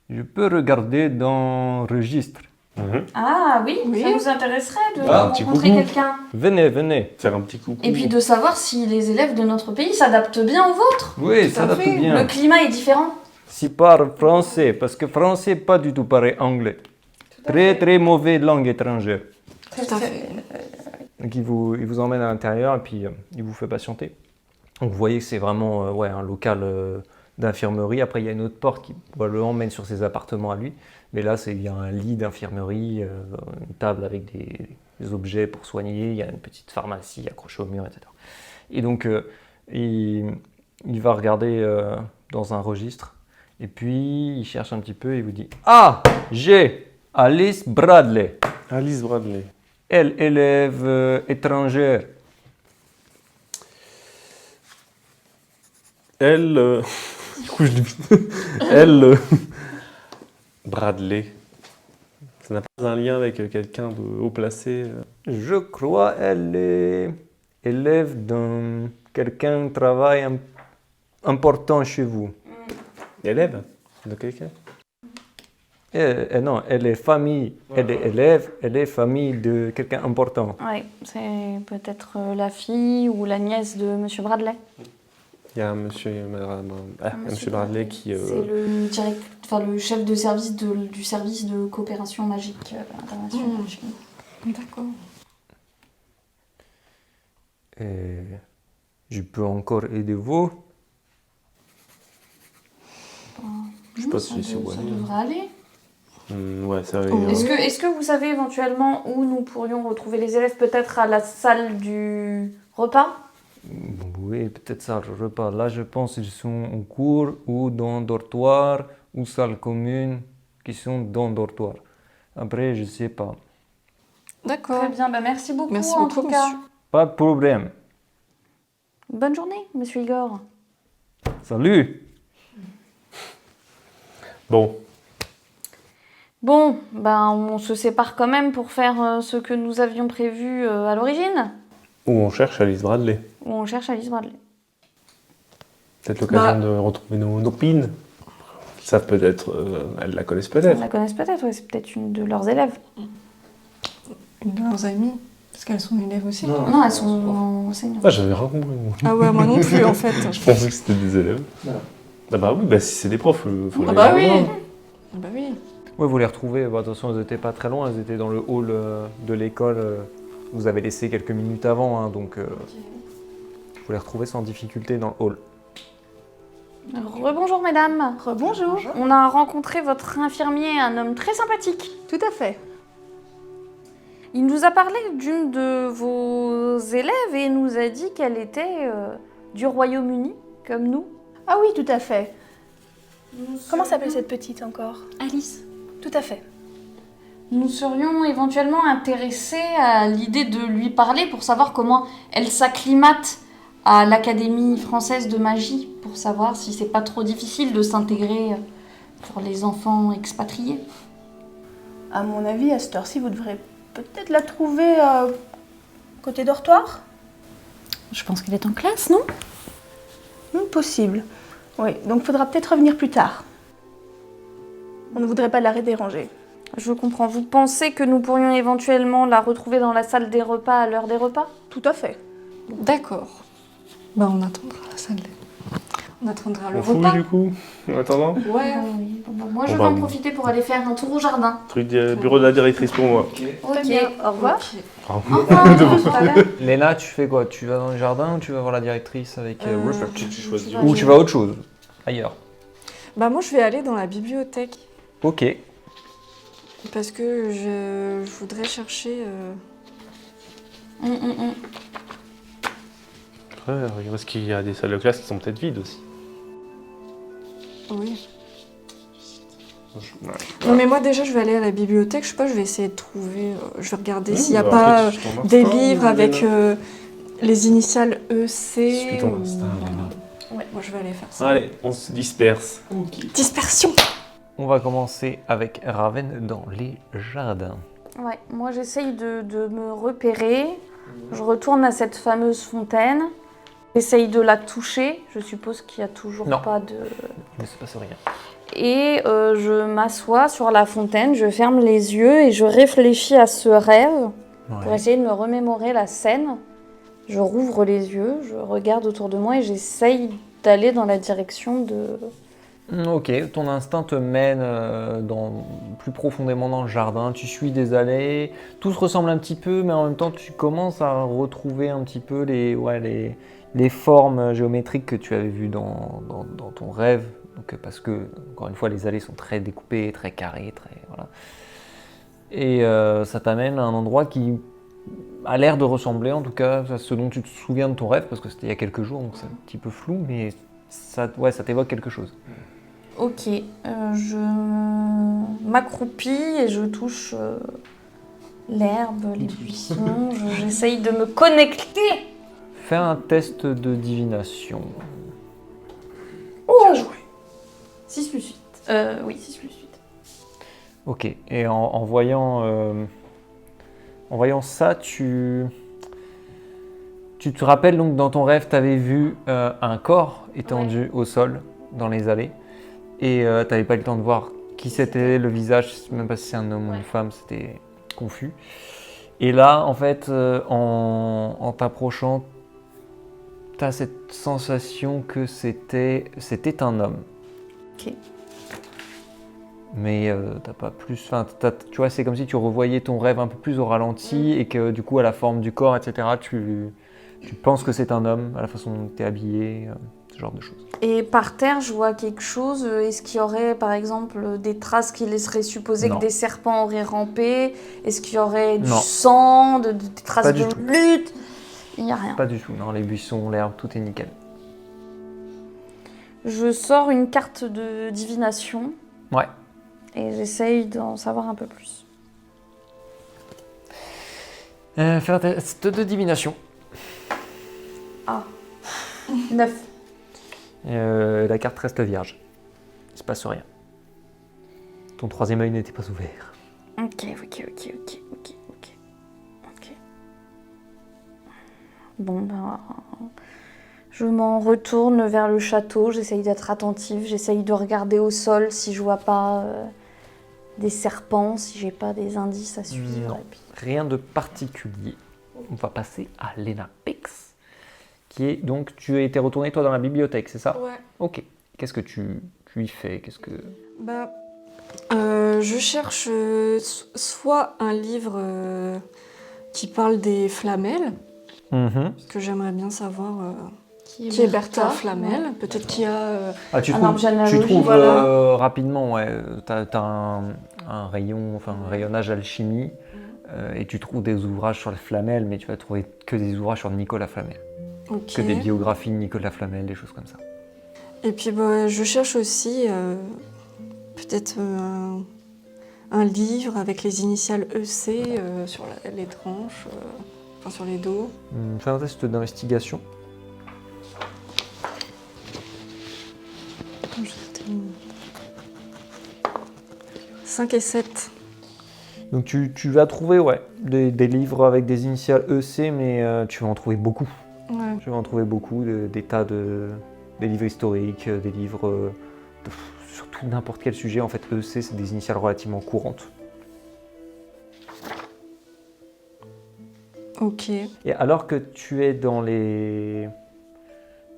Je peux regarder dans le registre. Mhm. Ah oui, Oui. ça nous intéresserait de Ah, un petit rencontrer coucou. quelqu'un. Venez. Faire un petit coucou. Et puis de savoir si les élèves de notre pays s'adaptent bien au vôtre. Oui, Tout ça à va fait. tout bien. Le climat est différent. Si parle français, parce que français pas du tout pareil anglais. Très mauvais langue étrangère. Tout à fait. Donc il vous emmène à l'intérieur et puis il vous fait patienter. Donc vous voyez que c'est vraiment un local d'infirmerie. Après il y a une autre porte qui probablement mène sur ses appartements à lui. Mais là il y a un lit d'infirmerie, une table avec des objets pour soigner, il y a une petite pharmacie accrochée au mur, etc. Et donc il va regarder dans un registre et puis il cherche un petit peu et il vous dit « Ah, j'ai Alice Bradley !» Alice Bradley. Elle, élève étrangère. Elle... Du coup, je devine. Elle... Bradley. Ça n'a pas un lien avec quelqu'un de haut placé Je crois elle est élève d'un quelqu'un de travail important chez vous. Élève de quelqu'un? Non, elle est famille, elle est élève, elle est famille de quelqu'un important. Ouais, c'est peut-être la fille ou la nièce de Monsieur Bradley. Il y a un monsieur, monsieur Bradley qui... C'est le chef de service du service de coopération magique internationale. D'accord. Je peux encore aider vous? Je sais pas si c'est Ça où aller. devrait aller. Ouais, ça va. Est-ce que vous savez éventuellement où nous pourrions retrouver les élèves? Peut-être à la salle du repas? Oui, peut-être ça, le repas. Là, je pense qu'ils sont en cours ou dans dortoir ou salle commune qui sont dans dortoir. Après, je sais pas. D'accord. Très bien, merci beaucoup Merci en beaucoup, tout cas. monsieur. Pas de problème. Bonne journée, Monsieur Igor. Salut! Bon, Bon, on se sépare quand même pour faire ce que nous avions prévu à l'origine. où on cherche Alice Bradley. Où on cherche Alice Bradley. Peut-être l'occasion de retrouver nos pines. Ça peut-être... elles la connaissent peut-être. Ils la connaissent peut-être, ouais, c'est peut-être une de leurs élèves. Une de leurs amies. Parce qu'elles sont élèves aussi. Non, elles sont enseignantes. Ah, j'avais rien compris. Ah ouais, moi non plus en fait. Je pensais que c'était des élèves. Ah bah oui, bah si c'est des profs, faut Ah les bah oui. rejoindre. Ah bah oui. Ouais, vous les retrouvez. Bah, attention, elles n'étaient pas très loin. Elles étaient dans le hall de l'école. Vous avez laissé quelques minutes avant, hein, donc vous les retrouvez sans difficulté dans le hall. Rebonjour mesdames. Rebonjour. On a rencontré votre infirmier, un homme très sympathique. Tout à fait. Il nous a parlé d'une de vos élèves et nous a dit qu'elle était du Royaume-Uni, comme nous. Ah oui, tout à fait. Comment s'appelle cette petite encore? Alice. Tout à fait. Nous serions éventuellement intéressés à l'idée de lui parler pour savoir comment elle s'acclimate à l'Académie française de magie, pour savoir si c'est pas trop difficile de s'intégrer pour les enfants expatriés. À mon avis, à cette heure-ci, vous devrez peut-être la trouver côté dortoir. Je pense qu'elle est en classe, non? Possible. Oui, donc faudra peut-être revenir plus tard. On ne voudrait pas la déranger. Je comprends. Vous pensez que nous pourrions éventuellement la retrouver dans la salle des repas à l'heure des repas? Tout à fait. D'accord. Bah on attendra la salle. On attendra le On fouille repas. du coup, en attendant. Ouais. Oui. Moi, je On vais va- en profiter pour aller faire un tour au jardin. Truc du bureau de la directrice pour moi. Ok. bien. Au revoir. Ok. Au revoir. À tout à l'heure. Léna, tu fais quoi? Tu vas dans le jardin ou tu vas voir la directrice avec Rupert? Tu choisis. Ou tu vas à autre chose? Ailleurs? Bah moi je vais aller dans la bibliothèque. Ok. Parce que je voudrais chercher... Après, regarde, parce qu'il y a des salles de classe qui sont peut-être vides aussi. Oui. Ouais. Non mais moi déjà je vais aller à la bibliothèque, je sais pas, je vais essayer de trouver, je vais regarder s'il n'y a Bah, pas après, tu t'en des marques pas, livres ou avec Léna les initiales EC. Suis ton ou- instinct, Léna. Ouais, moi je vais aller faire ça. Allez, on se disperse. Dispersion. On va commencer avec Raven dans les jardins. Ouais, moi j'essaye de me repérer. Je retourne à cette fameuse fontaine. J'essaye de la toucher. Je suppose qu'il n'y a toujours Non. pas de... Il ne se passe rien. Et je m'assois sur la fontaine, je ferme les yeux et je réfléchis à ce rêve pour essayer de me remémorer la scène. Je rouvre les yeux, je regarde autour de moi et j'essaye d'aller dans la direction de... Ok, ton instinct te mène plus profondément dans le jardin, tu suis des allées, tout se ressemble un petit peu, mais en même temps tu commences à retrouver un petit peu les formes géométriques que tu avais vues dans ton rêve. Donc, parce que, encore une fois, les allées sont très découpées, très carrées, voilà. Et ça t'amène à un endroit qui a l'air de ressembler, en tout cas, à ce dont tu te souviens de ton rêve, parce que c'était il y a quelques jours, donc c'est un petit peu flou, mais ça t'évoque quelque chose. Ok, je m'accroupis et je touche l'herbe, les buissons, j'essaye de me connecter. Fais un test de divination. Oh 6 plus 8. Oui, 6 plus 8. Ok, et en voyant ça, tu te rappelles donc dans ton rêve, tu avais vu un corps étendu au sol dans les allées. Et t'avais pas eu le temps de voir qui c'était, le visage, je sais même pas si c'est un homme ou une femme, c'était confus. Et là, en fait, en t'approchant, t'as cette sensation que c'était un homme. Ok. Mais t'as pas plus... Enfin, tu vois, c'est comme si tu revoyais ton rêve un peu plus au ralenti et que du coup, à la forme du corps, etc., tu penses que c'est un homme, à la façon dont t'es habillé, ce genre de choses. Et par terre, je vois quelque chose. Est-ce qu'il y aurait, par exemple, des traces qui laisseraient supposer Non. que des serpents auraient rampé? Est-ce qu'il y aurait du Non. sang, des traces Pas du de tout. lutte? Il n'y a rien. Pas du tout, non, les buissons, l'herbe, tout est nickel. Je sors une carte de divination Ouais. et j'essaye d'en savoir un peu plus. Faire un test de divination. 9. La carte reste vierge. Il se passe rien. Ton troisième œil n'était pas ouvert. Ok. Bon, ben, je m'en retourne vers le château, j'essaye d'être attentive, j'essaye de regarder au sol si je vois pas des serpents, si j'ai pas des indices à suivre. Non. Et puis- Rien de particulier. On va passer à Lena Pix, qui est donc, tu as été retourné toi dans la bibliothèque, c'est ça? Ouais. Ok. Qu'est-ce que tu y fais? Qu'est-ce que... Bah, je cherche soit un livre qui parle des flamelles, parce que j'aimerais bien savoir qui est Bertha Flamel. Ouais. Peut-être qu'il y a... Ah, tu Un trouves, arbre généalogique, tu trouves voilà. rapidement, ouais. T'as un rayon, enfin un rayonnage alchimie, et tu trouves des ouvrages sur la Flamel, mais tu vas trouver que des ouvrages sur Nicolas Flamel. Ok. Que des biographies de Nicolas Flamel, des choses comme ça. Et puis bah, je cherche aussi peut-être un livre avec les initiales EC sur les tranches, enfin sur les dos. Fais un test d'investigation. 5 et 7. Donc tu vas trouver ouais, des livres avec des initiales EC, mais tu vas en trouver beaucoup. Ouais. Tu vas en trouver beaucoup, des tas des livres historiques, des livres sur tout n'importe quel sujet. En fait, EC, c'est des initiales relativement courantes. Ok. Et alors que tu es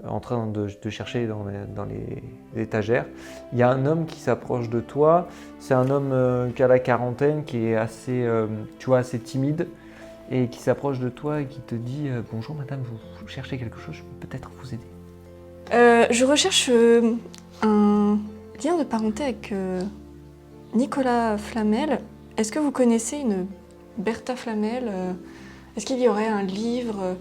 en train de chercher dans les étagères, il y a un homme qui s'approche de toi. C'est un homme qui a la quarantaine, qui est assez, assez timide, et qui s'approche de toi et qui te dit « Bonjour madame, vous cherchez quelque chose, je peux peut-être vous aider ?» Je recherche un lien de parenté avec Nicolas Flamel. Est-ce que vous connaissez une Bertha Flamel Est-ce qu'il y aurait un livre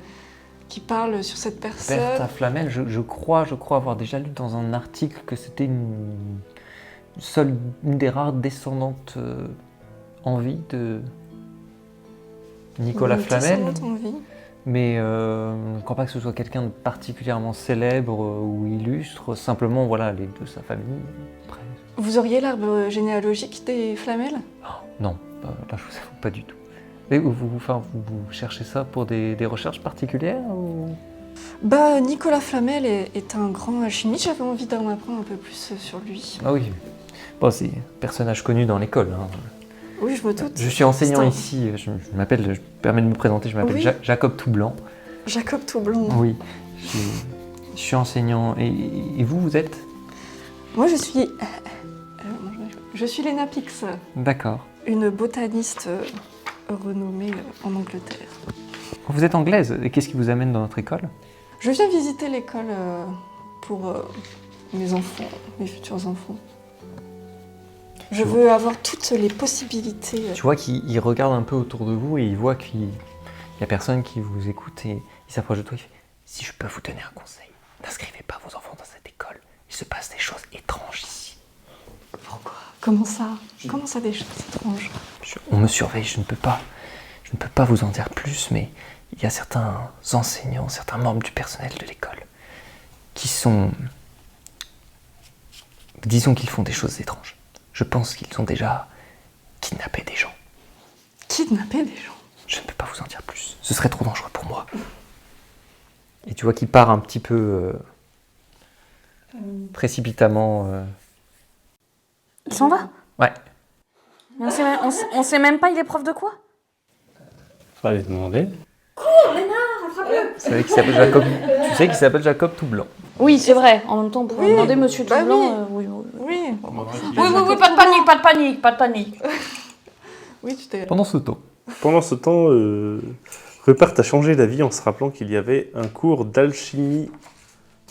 qui parle sur cette personne? Bertha Flamel, je crois avoir déjà lu dans un article que c'était une des rares descendantes en vie de Nicolas Une Flamel. descendante en vie. Mais je ne crois pas que ce soit quelqu'un de particulièrement célèbre ou illustre, simplement voilà, les de sa famille. Après. Vous auriez l'arbre généalogique des Flamel? Oh, non, là je vous avoue pas du tout. Et vous cherchez ça pour des recherches particulières ou... Bah, Nicolas Flamel est un grand alchimiste, j'avais envie d'en apprendre un peu plus sur lui. Ah oui, bon, c'est un personnage connu dans l'école. Hein. Oui, je me doute. Je suis enseignant C'est un- ici, je me permets de me présenter, je m'appelle Oui. Jacob Toublanc. Jacob Toublon. Oui, je suis enseignant. Et vous êtes? Moi, je suis... je suis Lena Pix, D'accord. une botaniste renommée en Angleterre. Vous êtes anglaise, et qu'est-ce qui vous amène dans notre école? Je viens visiter l'école pour mes enfants, mes futurs enfants. Je veux avoir toutes les possibilités. Tu vois qu'il regarde un peu autour de vous et il voit qu'il n'y a personne qui vous écoute et il s'approche de toi et il fait « Si je peux vous donner un conseil, n'inscrivez pas vos enfants dans cette école. Il se passe des choses étranges ici. Pourquoi? Comment ça? Comment ça des choses étranges? On me surveille, je ne peux pas vous en dire plus, mais il y a certains enseignants, certains membres du personnel de l'école qui sont... Disons qu'ils font des choses étranges. Je pense qu'ils ont déjà kidnappé des gens. Kidnapper des gens? Je ne peux pas vous en dire plus. Ce serait trop dangereux pour moi. » Et tu vois qu'il part un petit peu précipitamment Il s'en va? Ouais. Mais on sait même pas, il est prof de quoi? Fallait demander. Tu sais qu'il s'appelle Jacob tout blanc. Oui, c'est vrai. En même temps, on pourrait Oui, demander Monsieur bah Toublanc. oui. Oui. Oui, pas de panique. Oui, tu t'es... Pendant ce temps. Pendant ce temps, Rupert a changé d'avis en se rappelant qu'il y avait un cours d'alchimie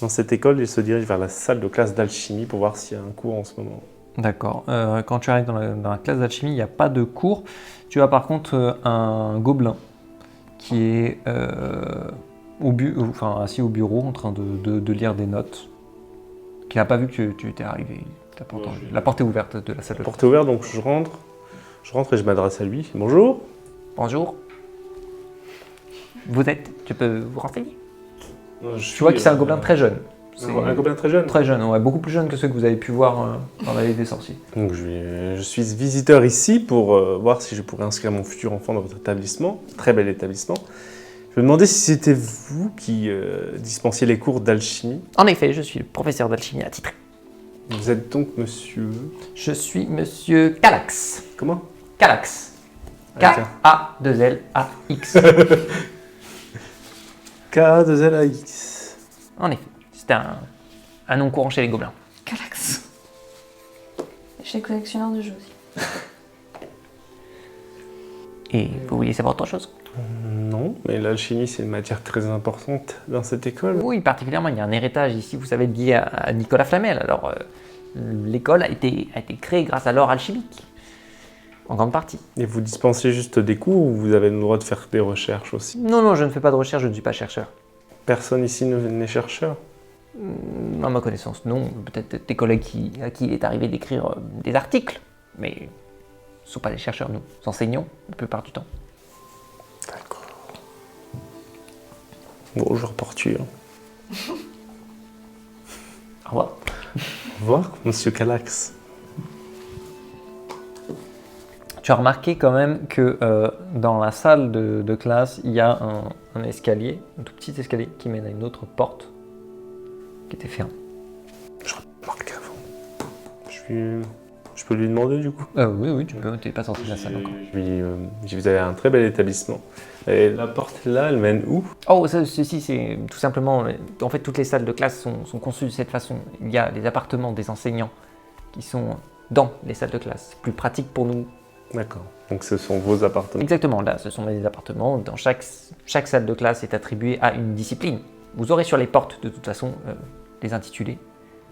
dans cette école. Il se dirige vers la salle de classe d'alchimie pour voir s'il y a un cours en ce moment. D'accord. Quand tu arrives dans la classe d'alchimie, il n'y a pas de cours. Tu as par contre un gobelin qui est assis au bureau en train de lire des notes, qui n'a pas vu que tu étais arrivé. T'as pas entendu. La porte est ouverte de la salle de La porte est ouverte, donc je rentre et je m'adresse à lui. Bonjour. Bonjour. Je peux vous renseigner? Je Tu vois que c'est un gobelin très jeune. C'est Un gobelin très jeune. très jeune, ouais, beaucoup plus jeune que ceux que vous avez pu voir dans l'allée des sorciers. Donc je suis visiteur ici pour voir si je pourrais inscrire mon futur enfant dans votre établissement. Très bel établissement. Je me demandais si c'était vous qui dispensiez les cours d'alchimie. En effet, je suis le professeur d'alchimie attitré. Vous êtes donc monsieur... Je suis monsieur Calax. Comment? Calax. Ah, tiens. K-A-2-L-A-X. K2LAX. En effet, c'est un nom courant chez les gobelins. Galax. Chez les collectionneurs de jeux aussi. Et vous vouliez savoir autre chose? Non, mais l'alchimie c'est une matière très importante dans cette école. Oui, particulièrement, il y a un héritage ici, vous savez, lié à Nicolas Flamel. Alors, l'école a été créée grâce à l'or alchimique, en grande partie. Et vous dispensez juste des cours ou vous avez le droit de faire des recherches aussi? Non, je ne fais pas de recherche, je ne suis pas chercheur. Personne ici n'est chercheur? À ma connaissance, non. Peut-être tes collègues à qui il est arrivé d'écrire des articles, mais ce ne sont pas des chercheurs, nous enseignons la plupart du temps. D'accord. Bonjour, Porture. Au revoir. Au revoir, monsieur Calax. Tu as remarqué quand même que dans la salle de classe, il y a un escalier, un tout petit escalier qui mène à une autre porte qui était fermée. Je remarque avant. Je peux lui demander du coup? Oui, tu peux, tu n'es pas sorti de la salle encore. Vous avez un très bel établissement. Et la porte là, elle mène où? Oh, ceci, c'est tout simplement... En fait, toutes les salles de classe sont conçues de cette façon. Il y a les appartements des enseignants qui sont dans les salles de classe. C'est plus pratique pour nous. D'accord. Donc ce sont vos appartements. Exactement, là, ce sont les appartements. Dans chaque salle de classe est attribuée à une discipline. Vous aurez sur les portes, de toute façon, les intitulés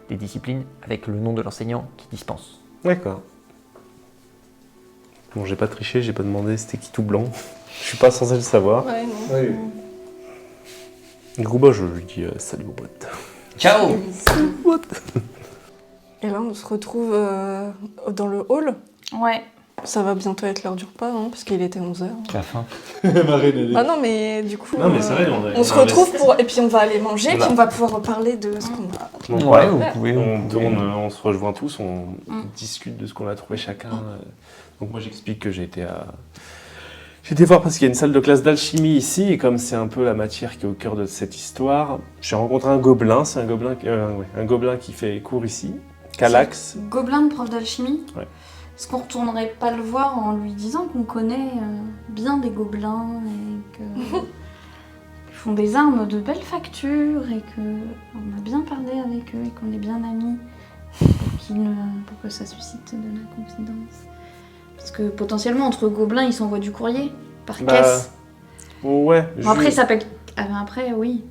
des disciplines avec le nom de l'enseignant qui dispense. D'accord. Bon, j'ai pas triché, j'ai pas demandé c'était qui tout blanc. Je suis pas censé le savoir. Ouais, non. Oui. Du coup, bah, je lui dis salut au pote. Ciao. Et là, on se retrouve dans le hall. Ouais. Ça va bientôt être l'heure du repas, non? Parce qu'il était 11h. Tu as faim? Ah non, mais du coup, Non, mais c'est vrai, on se retrouve pour... Et puis on va aller manger, Voilà. puis on va pouvoir reparler de ce qu'on a. Donc, Ouais, voilà. vous pouvez. On se rejoint tous, on discute de ce qu'on a trouvé chacun. Donc moi j'explique que j'ai été voir parce qu'il y a une salle de classe d'alchimie ici, et comme c'est un peu la matière qui est au cœur de cette histoire, j'ai rencontré un gobelin, c'est un gobelin qui fait cours ici, Calax. Gobelin de prof d'alchimie. Ouais. Est-ce qu'on retournerait pas le voir en lui disant qu'on connaît bien des gobelins et qu'ils font des armes de belle facture et qu'on a bien parlé avec eux et qu'on est bien amis pour que ça suscite de la confidence? Parce que potentiellement entre gobelins ils s'envoient du courrier par caisse. Ouais. Bon, après ça s'appelle... Après oui.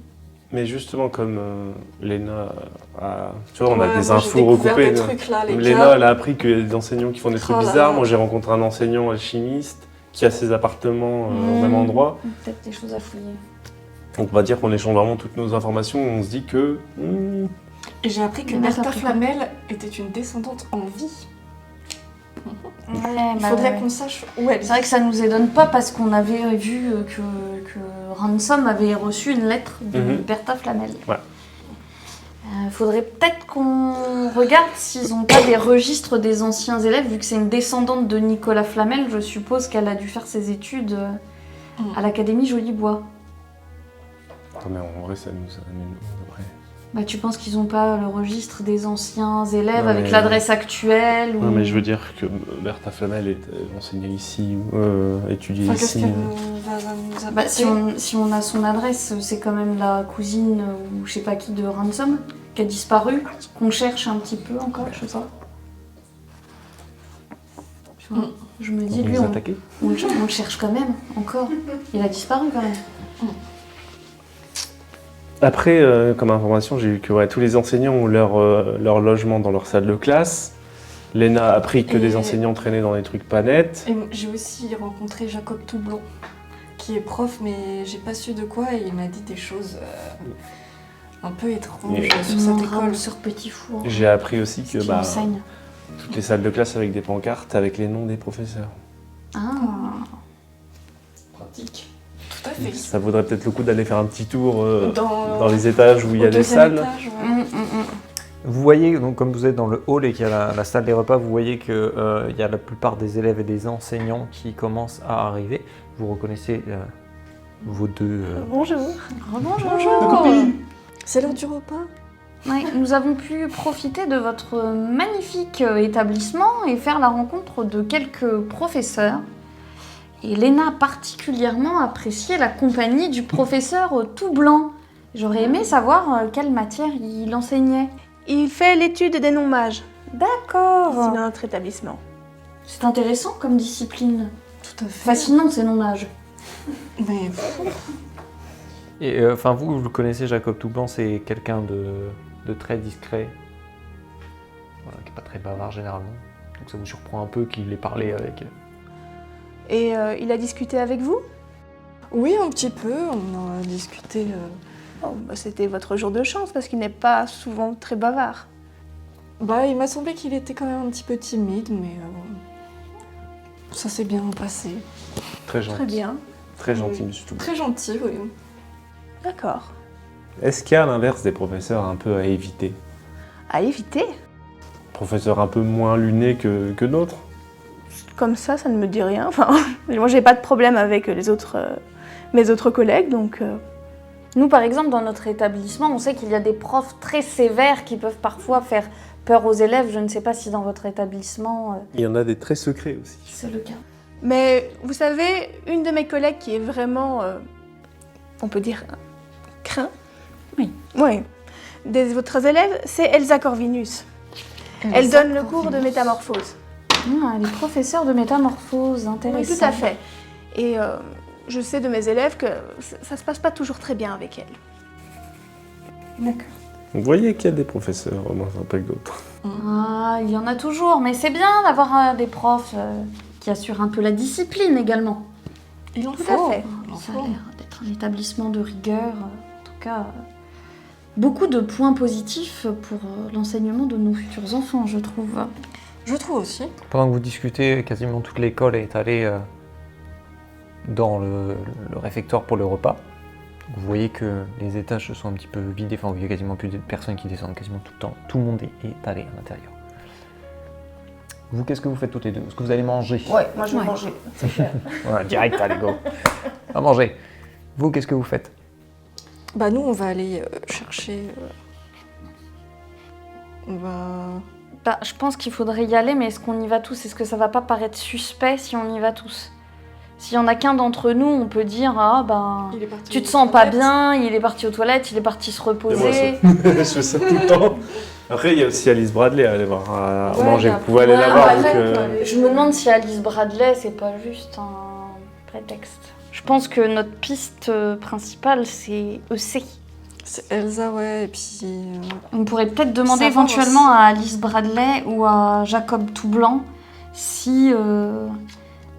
Mais justement comme Léna a... Tu vois, on a Ouais, des moi, infos j'ai découvert recoupées. des trucs là, les Léna, gars. elle a appris qu'il y a des enseignants qui font des trucs Oh là bizarres. là. Moi, j'ai rencontré un enseignant alchimiste qui a ses appartements au même endroit. Peut-être des choses à fouiller. Donc, on va dire qu'on échange vraiment toutes nos informations. On se dit que... Et j'ai appris que Mais Bertha t'as appris quoi? Flamel était une descendante en vie. Ouais, Il faudrait qu'on sache où elle est. C'est vrai que ça nous étonne pas parce qu'on avait vu que Ransom avait reçu une lettre de Bertha Flamel. Ouais. Faudrait peut-être qu'on regarde s'ils n'ont pas des registres des anciens élèves, vu que c'est une descendante de Nicolas Flamel, je suppose qu'elle a dû faire ses études à l'Académie Jolibois. Ah, mais en vrai, ça nous amène après. Bah, tu penses qu'ils n'ont pas le registre des anciens élèves Non, avec mais- l'adresse actuelle ou... Non, mais je veux dire que Bertha Flamel est enseignée ici, étudiée Enfin, qu'est-ce ici. qu'elle va nous apporter? Bah, si on a son adresse, c'est quand même la cousine ou je sais pas qui de Ransom qui a disparu, qu'on cherche un petit peu encore, je sais pas. Tu vois, je me dis, Vous lui, nous attaquez on le cherche quand même, encore. Il a disparu quand même. Après, comme information, j'ai eu que tous les enseignants ont leur logement dans leur salle de classe. Léna a appris que Et- des enseignants traînaient dans des trucs pas nets. Et j'ai aussi rencontré Jacob Toublon, qui est prof, mais j'ai pas su de quoi, et il m'a dit des choses un peu étranges Et- sur cette école. sur Petit Four. J'ai appris aussi que Qui enseigne. toutes les salles de classe avec des pancartes avec les noms des professeurs. Ah. Pratique. Tout à fait. Ça vaudrait peut-être le coup d'aller faire un petit tour Dans, dans les étages où il y a au des deuxième salles. étage, ouais. Vous voyez, donc comme vous êtes dans le hall et qu'il y a la salle des repas, vous voyez qu'il y a la plupart des élèves et des enseignants qui commencent à arriver. Vous reconnaissez vos deux... Bonjour. Bonjour. C'est l'heure du repas. Ouais, nous avons pu profiter de votre magnifique établissement et faire la rencontre de quelques professeurs. Et Léna a particulièrement apprécié la compagnie du professeur tout blanc. J'aurais aimé savoir quelle matière il enseignait. Il fait l'étude des noms-mages ici D'accord. dans notre établissement. C'est intéressant comme discipline. Tout à fait. Fascinant ces noms-mages. Mais Et enfin, vous le connaissez, Jacob Toublanc, c'est quelqu'un de très discret, voilà, qui n'est pas très bavard généralement. Donc ça vous surprend un peu qu'il ait parlé avec... Et il a discuté avec vous? oui, un petit peu, on a discuté. Oh, bah, c'était votre jour de chance parce qu'il n'est pas souvent très bavard. Bah, il m'a semblé qu'il était quand même un petit peu timide, mais ça s'est bien passé. Très gentil. Très bien. Très gentil, monsieur Toublanc. Très gentil, oui. D'accord. Est-ce qu'il y a à l'inverse des professeurs un peu à éviter? À éviter. Professeurs un peu moins lunés que d'autres? Comme ça ne me dit rien. Enfin, moi, j'ai pas de problème avec les autres, mes autres collègues, donc... Nous, par exemple, dans notre établissement, on sait qu'il y a des profs très sévères qui peuvent parfois faire peur aux élèves. Je ne sais pas si dans votre établissement, Il y en a des très secrets aussi. c'est le cas. Mais vous savez, une de mes collègues qui est vraiment, on peut dire, craint. Oui. Oui. Des autres élèves, c'est Elsa Corvinus. Elle donne le cours de métamorphose. Ah, les professeurs de métamorphose, Oui, intéressant. tout à fait. Et je sais de mes élèves que ça se passe pas toujours très bien avec elle. D'accord. Vous voyez qu'il y a des professeurs moins sympas que d'autres. Ah, il y en a toujours, mais c'est bien d'avoir des profs qui assurent un peu la discipline également. Il en Tout faut. à fait. Il en Ça a faut. l'air d'être un établissement de rigueur. En tout cas, beaucoup de points positifs pour l'enseignement de nos futurs enfants, je trouve. Je trouve aussi. Pendant que vous discutez, quasiment toute l'école est allée dans le réfectoire pour le repas. Vous voyez que les étages se sont un petit peu vidés, enfin il y a quasiment plus de personnes qui descendent quasiment tout le temps. Tout le monde est allé à l'intérieur. Vous, qu'est-ce que vous faites toutes les deux? Est-ce que vous allez manger? Ouais, moi je vais Ouais. manger, c'est clair. Voilà, direct, allez go. À manger. Vous, qu'est-ce que vous faites? Bah, nous, on va aller chercher. On va. Bah, je pense qu'il faudrait y aller, mais est-ce qu'on y va tous? Est-ce que ça va pas paraître suspect si on y va tous? S'il y en a qu'un d'entre nous, on peut dire ah ben Il est parti tu te aux sens pas toilettes. bien, il est parti aux toilettes, il est parti se Et moi, reposer. je fais ça tout le temps. Après, il y a aussi Alice Bradley à aller voir, à Ouais, manger. mais Vous pouvez aller après- la voir. ouais, vu après, que- Je me demande si Alice Bradley, c'est pas juste un prétexte. Je pense que notre piste principale, c'est EC. C'est Elsa, ouais, et puis. On pourrait peut-être demander Savoir éventuellement aussi. à Alice Bradley ou à Jacob Toublanc si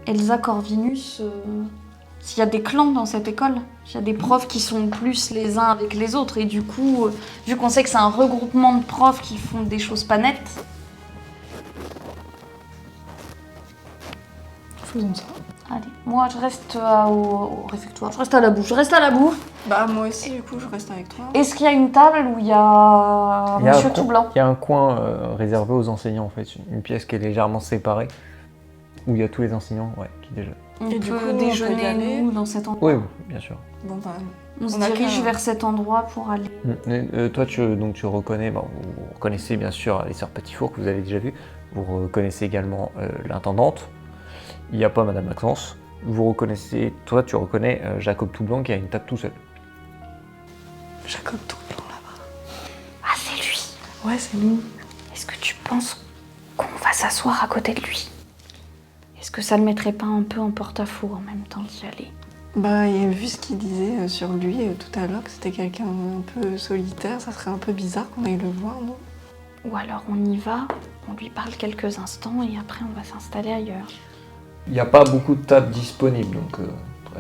Elsa Corvinus, s'il y a des clans dans cette école, s'il y a des profs qui sont plus les uns avec les autres. Et du coup, vu qu'on sait que c'est un regroupement de profs qui font des choses pas nettes, faisons ça. Allez, moi je reste au réfectoire, je reste à la bouffe, Bah, moi aussi, du coup, je reste avec toi. Est-ce qu'il y a une table où il y a Il y a Monsieur un Toublanc? Il y a un coin réservé aux enseignants en fait, une pièce qui est légèrement séparée, où il y a tous les enseignants ouais, qui déjeunent. On Et du peut coup, on peut y déjeuner, aller. nous, dans cet endroit. Oui, bien sûr. Bon, bah, On se On a dirige qu'à- vers cet endroit pour aller. Toi, tu reconnais, vous reconnaissez bien sûr les sœurs Petitfour que vous avez déjà vues. Vous reconnaissez également l'intendante. Il n'y a pas Madame Maxence. Vous reconnaissez, toi, tu reconnais Jacob Toublanc qui a une table tout seul. Jacob Toublanc là-bas. Ah, c'est lui. Ouais, c'est nous. Est-ce que tu penses qu'on va s'asseoir à côté de lui? Est-ce que ça le mettrait pas un peu en porte-à-faux en même temps d'y aller? Bah, et vu ce qu'il disait sur lui tout à l'heure, que c'était quelqu'un un peu solitaire, ça serait un peu bizarre qu'on aille le voir, non? Ou alors on y va, on lui parle quelques instants et après on va s'installer ailleurs. Il n'y a pas beaucoup de tables disponibles, donc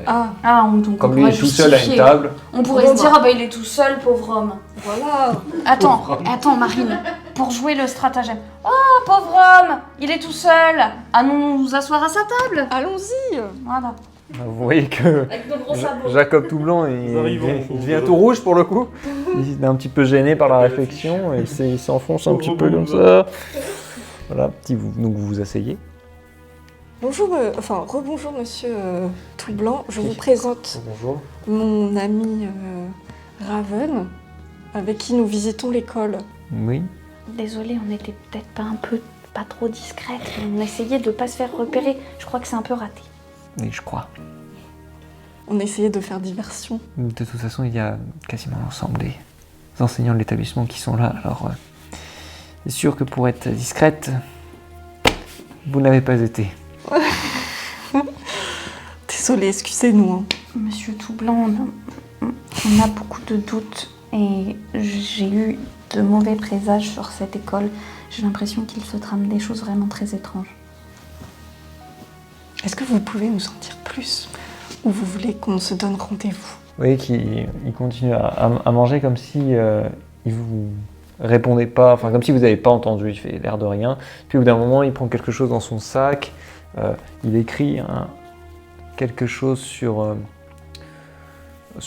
Ah, Donc comme on lui pourrait est tout seul à une justifier. table, On pourrait se dire, ah bah il est tout seul, pauvre homme. voilà. Attends Marine, pour jouer le stratagème. Oh pauvre homme, il est tout seul. Allons nous asseoir à sa table. Allons-y. Voilà. vous voyez que Avec nos gros sabots. Jacob Toublanc il devient tout rouge pour le coup. Il est un petit peu gêné par la réflexion et il s'enfonce un petit peu comme ça. Voilà, donc vous vous asseyez. Bonjour, rebonjour monsieur Toublanc. Je vous présente Bonjour. mon ami Raven, avec qui nous visitons l'école. Oui. Désolée, on était peut-être pas trop discrète. On essayait de pas se faire repérer. Je crois que c'est un peu raté. Oui, je crois. On essayait de faire diversion. De toute façon, il y a quasiment l'ensemble des enseignants de l'établissement qui sont là. Alors, c'est sûr que pour être discrète, vous n'avez pas été. Désolée, excusez-nous. Hein. Monsieur Toublanc, on a beaucoup de doutes et j'ai eu de mauvais présages sur cette école. J'ai l'impression qu'il se trame des choses vraiment très étranges. Est-ce que vous pouvez nous en dire plus? Ou vous voulez qu'on se donne rendez-vous? Vous voyez qu'il continue à manger comme si il vous répondait pas, enfin comme si vous n'avez pas entendu, il fait l'air de rien. Puis au bout d'un moment, il prend quelque chose dans son sac, il écrit quelque chose sur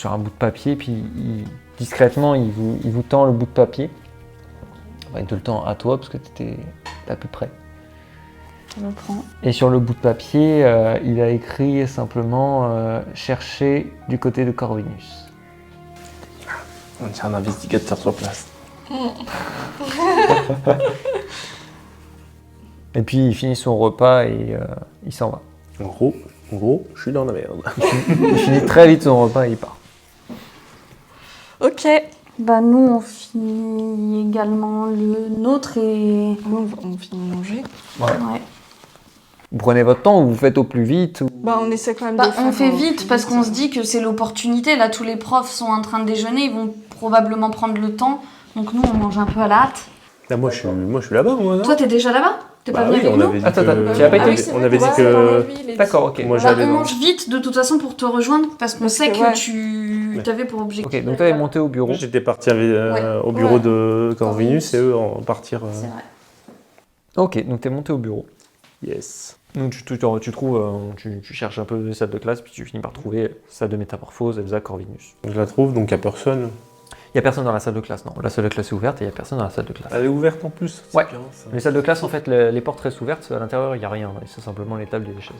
un bout de papier, puis discrètement, il vous tend le bout de papier. Enfin, il te le tend à toi parce que tu étais à peu près. Je le prends. Et sur le bout de papier, il a écrit simplement chercher du côté de Corvinus. On tient un investigateur sur place. Et puis il finit son repas et il s'en va. En gros, je suis dans la merde. Il finit très vite son repas et il part. Ok. Bah nous on finit également le nôtre et... Nous, on finit de manger. Ouais. Vous prenez votre temps ou vous faites au plus vite ou... Bah, on essaie quand même Bah, de faire... on fait au vite plus parce vite. qu'on se dit que c'est l'opportunité. Là tous les profs sont en train de déjeuner, ils vont probablement prendre le temps. Donc nous on mange un peu à la hâte. Ah, moi, je suis là-bas, moi. Non Toi t'es déjà là-bas? T'es pas Bah venu oui, avec on nous? avait dit Attends, que... tu as pas été- Ah oui, c'est on vrai, avait dit ouais, que... lui, il est D'accord, ok. Moi, Bah, j'allais on dans... mange vite de toute façon pour te rejoindre parce qu'on Parce sait que, que ouais. tu Ouais. t'avais pour objectif. Ok, donc tu es monté au bureau. Moi, j'étais parti au bureau Ouais. de Corvinus et eux en partir... C'est vrai. Ok, donc tu es monté au bureau. Yes. Donc tu trouves, tu cherches un peu les salles de classe, puis tu finis par trouver salle de métamorphose, Elsa, Corvinus. Je la trouve, donc il n'y a personne. Il n'y a personne dans la salle de classe, non. La salle de classe est ouverte et il n'y a personne dans la salle de classe. Elle est ouverte en plus. C'est Ouais. bien, ça. Les salles de classe, en fait, les portes restent ouvertes, à l'intérieur il n'y a rien, c'est simplement les tables et les chaises.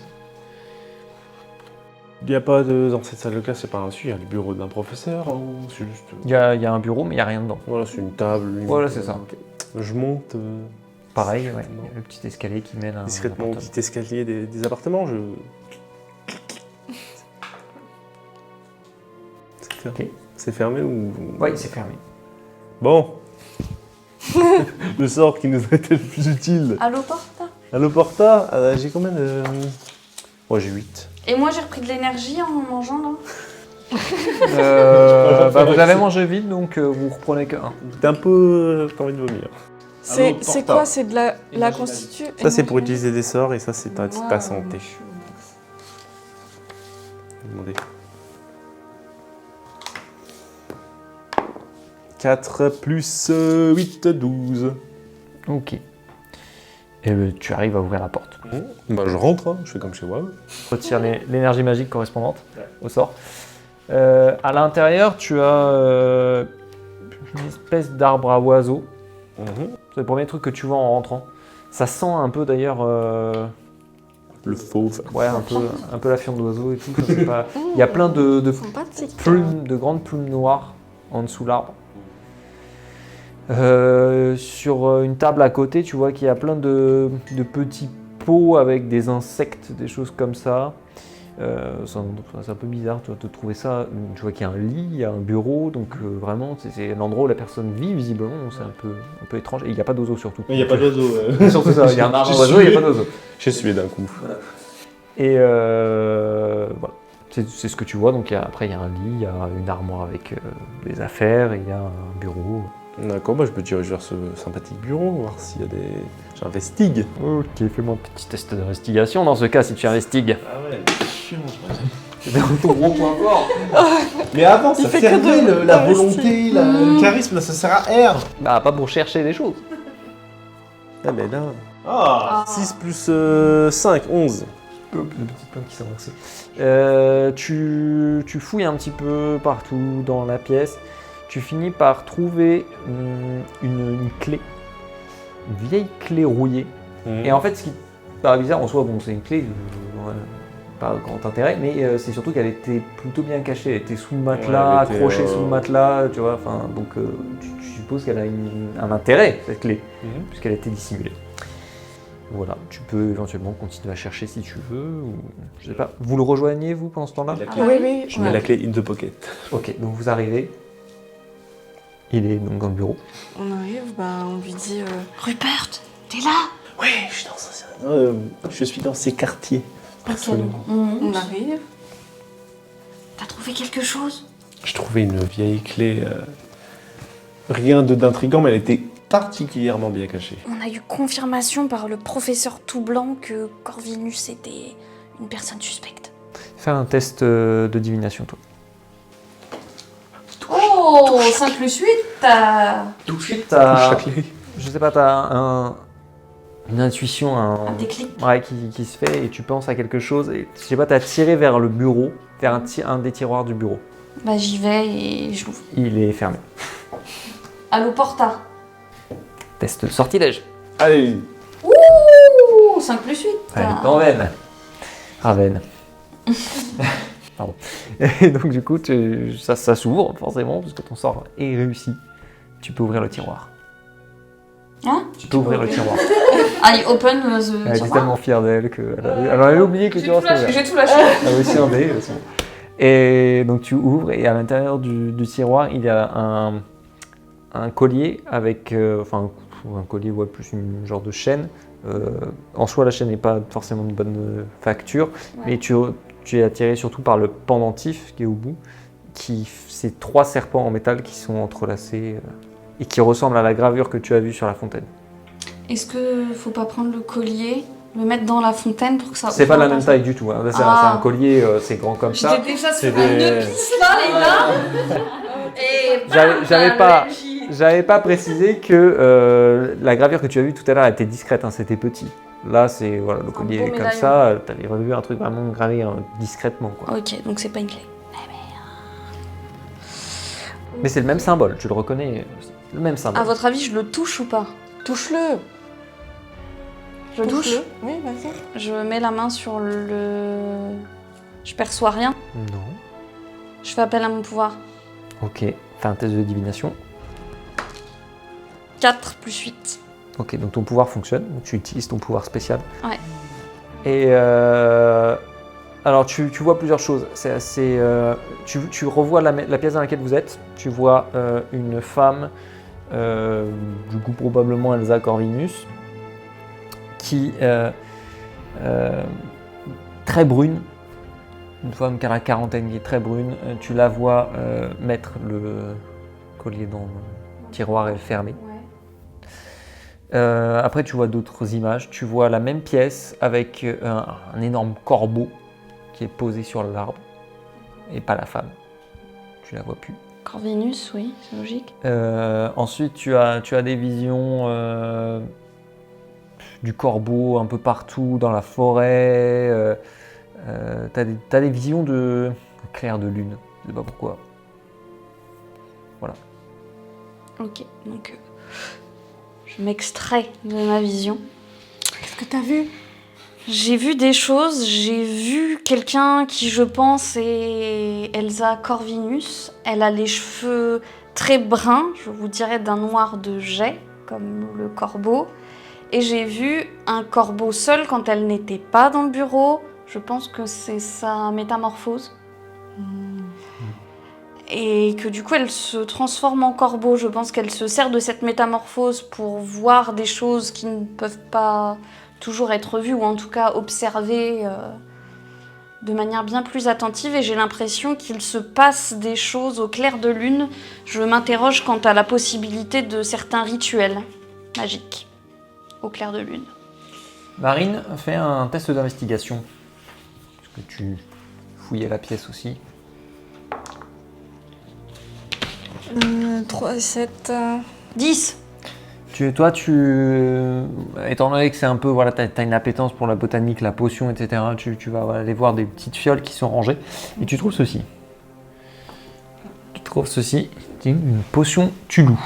Il n'y a pas de... Dans cette salle de classe, c'est pas un sujet, il y a le bureau d'un professeur ou c'est juste... Il y a un bureau, mais il n'y a rien dedans. Voilà, c'est une table. Voilà, c'est ça. Ok. Je monte Pareil, ouais. discrètement. Il y a le petit escalier qui mène à un discrètement au appartement. petit escalier des appartements. Ok. C'est fermé ou... Oui, c'est fermé. Bon. Le sort qui nous a été le plus utile. Allô Porta? Allo Porta, j'ai combien de... Oh, j'ai 8. Et moi j'ai repris de l'énergie en mangeant là. Vous avez mangé vite, donc vous reprenez que 1. T'as un peu... T'as envie de vomir. C'est Porta. quoi? C'est de la constitu? Ça, c'est pour utiliser des sorts et ça, c'est ta santé. Demandez. 4 plus 8, 12. Ok. Et tu arrives à ouvrir la porte. Bah, je rentre, hein. Je fais comme chez moi. Retire l'énergie magique correspondante au sort. À l'intérieur, tu as une espèce d'arbre à oiseaux. C'est le premier truc que tu vois en rentrant. Ça sent un peu d'ailleurs Le fauve. Ouais, un peu la fiente d'oiseau et tout. Je sais pas. Il y a plein de Sympathique. plumes, de grandes plumes noires en dessous de l'arbre. Sur une table à côté, tu vois qu'il y a plein de petits pots avec des insectes, des choses comme ça. C'est un peu bizarre, tu vois, de trouver ça. Tu vois qu'il y a un lit, il y a un bureau, donc vraiment, c'est l'endroit où la personne vit, visiblement. C'est un peu étrange. Et il n'y a pas d'oiseau, surtout. Il n'y a pas d'oiseau. C'est surtout ça, il y a un arbre d'oiseau, il n'y a pas d'oiseau. J'ai sué d'un coup. Et voilà, c'est ce que tu vois. Donc après, il y a un lit, il y a une armoire avec des affaires, il y a un bureau. D'accord, moi je me dirige vers ce sympathique bureau, voir s'il y a des... J'investigue. Ok, fais-moi un petit test d'investigation dans ce cas si tu investigues. Ah ouais, c'est chiant. C'est ton gros point fort. Mais avant, ça fait que servait de- la d'investir. volonté, le charisme, là, ça sert à R. Bah, pas pour chercher des choses. Ah mais là... Ah 6 plus 5, 11. Une petite plante qui s'est inversée. Tu fouilles un petit peu partout dans la pièce. Tu finis par trouver une clé. Une vieille clé rouillée. Et en fait, ce qui paraît bizarre en soi, bon, c'est une clé, pas grand intérêt, mais c'est surtout qu'elle était plutôt bien cachée. Elle était sous le matelas, Ouais, elle était, accrochée sous le matelas, tu vois. Enfin, donc, tu supposes qu'elle a un intérêt, cette clé, puisqu'elle a été dissimulée. Voilà, tu peux éventuellement continuer à chercher si tu veux, ou je sais pas. Vous le rejoignez, vous, pendant ce temps-là? La clé. Oui, oui. Je mets la clé in the pocket. Ok, donc vous arrivez. Il est donc dans le bureau. On arrive, on lui dit Rupert, t'es là? Oui, je suis dans ces quartiers. Absolument. on arrive. T'as trouvé quelque chose? Je trouvais une vieille clé. Rien d'intriguant, mais elle était particulièrement bien cachée. On a eu confirmation par le professeur tout blanc que Corvinus était une personne suspecte. Fais un test de divination, toi. Oh, 5 plus 8, t'as Tout de suite, Touche la clé. je sais pas, t'as une intuition, un déclic. ouais, qui se fait et tu penses à quelque chose et je sais pas, t'as tiré vers le bureau, vers un des tiroirs du bureau. Bah j'y vais et je l'ouvre. Il est fermé. Allo Porta. Test de sortilège. Allez. Ouh, 5 plus 8. Allez, dans veine. Raven. Pardon. Et donc du coup, ça s'ouvre forcément parce que ton sort est réussi. Tu peux ouvrir le tiroir. Hein? Tu peux ouvrir le tiroir. I open the Elle est tiroir. tellement fière d'elle qu'elle avait oublié que le tiroir s'était ouvert. J'ai tout lâché. Elle a aussi un dé. c'est bon. Et donc tu ouvres et à l'intérieur du tiroir, il y a un collier avec, un collier, ouais, plus une genre de chaîne. En soi, la chaîne n'est pas forcément de bonne facture, mais tu es attiré surtout par le pendentif qui est au bout, c'est 3 serpents en métal qui sont entrelacés et qui ressemblent à la gravure que tu as vue sur la fontaine. Est-ce que faut pas prendre le collier, le mettre dans la fontaine pour que ça... C'est pas la même taille du tout, hein. Là, c'est un collier, c'est grand comme ça. J'étais déjà C'est sur un des- nœud pisse là, les gars. Et J'avais pas précisé que la gravure que tu as vue tout à l'heure était discrète, hein, c'était petit. Là, c'est voilà, le collier beau comme médaillon. ça, t'avais revu un truc vraiment gravé discrètement, quoi. Ok, donc c'est pas une clé. Mais c'est le même symbole, tu le reconnais, le même symbole. À votre avis, je le touche ou pas? Touche-le. Je le touche. Touche-le. Oui, vas-y. Je mets la main sur le... Je perçois rien. Non. Je fais appel à mon pouvoir. Ok, fais un test de divination. 4 plus 8. Ok, donc ton pouvoir fonctionne, donc tu utilises ton pouvoir spécial. Ouais. Et alors tu vois plusieurs choses. C'est assez, tu revois la pièce dans laquelle vous êtes. Tu vois une femme, du coup probablement Elsa Corvinus, qui très brune, une femme qui a la quarantaine qui est très brune. Tu la vois mettre le collier dans le tiroir et le fermer. Après, tu vois d'autres images. Tu vois la même pièce avec un énorme corbeau qui est posé sur l'arbre et pas la femme. Tu la vois plus. Corvinus, oui, c'est logique. Ensuite, tu as des visions du corbeau un peu partout dans la forêt. T'as des visions de clair de lune. Je sais pas pourquoi. Voilà. Ok, donc je m'extrais de ma vision. Qu'est-ce que t'as vu? J'ai vu des choses, j'ai vu quelqu'un qui, je pense, est Elsa Corvinus. Elle a les cheveux très bruns, je vous dirais d'un noir de jais, comme le corbeau. Et j'ai vu un corbeau seul quand elle n'était pas dans le bureau. Je pense que c'est sa métamorphose. Et que du coup, elle se transforme en corbeau. Je pense qu'elle se sert de cette métamorphose pour voir des choses qui ne peuvent pas toujours être vues, ou en tout cas observées de manière bien plus attentive. Et j'ai l'impression qu'il se passe des choses au clair de lune. Je m'interroge quant à la possibilité de certains rituels magiques au clair de lune. Marine, fais un test d'investigation. Parce que tu fouillais la pièce aussi. 3 et 7. 10. Toi, étant donné que c'est un peu, voilà, t'as une appétence pour la botanique, la potion, etc., tu vas aller voir des petites fioles qui sont rangées, et tu trouves ceci. Une potion Tulou.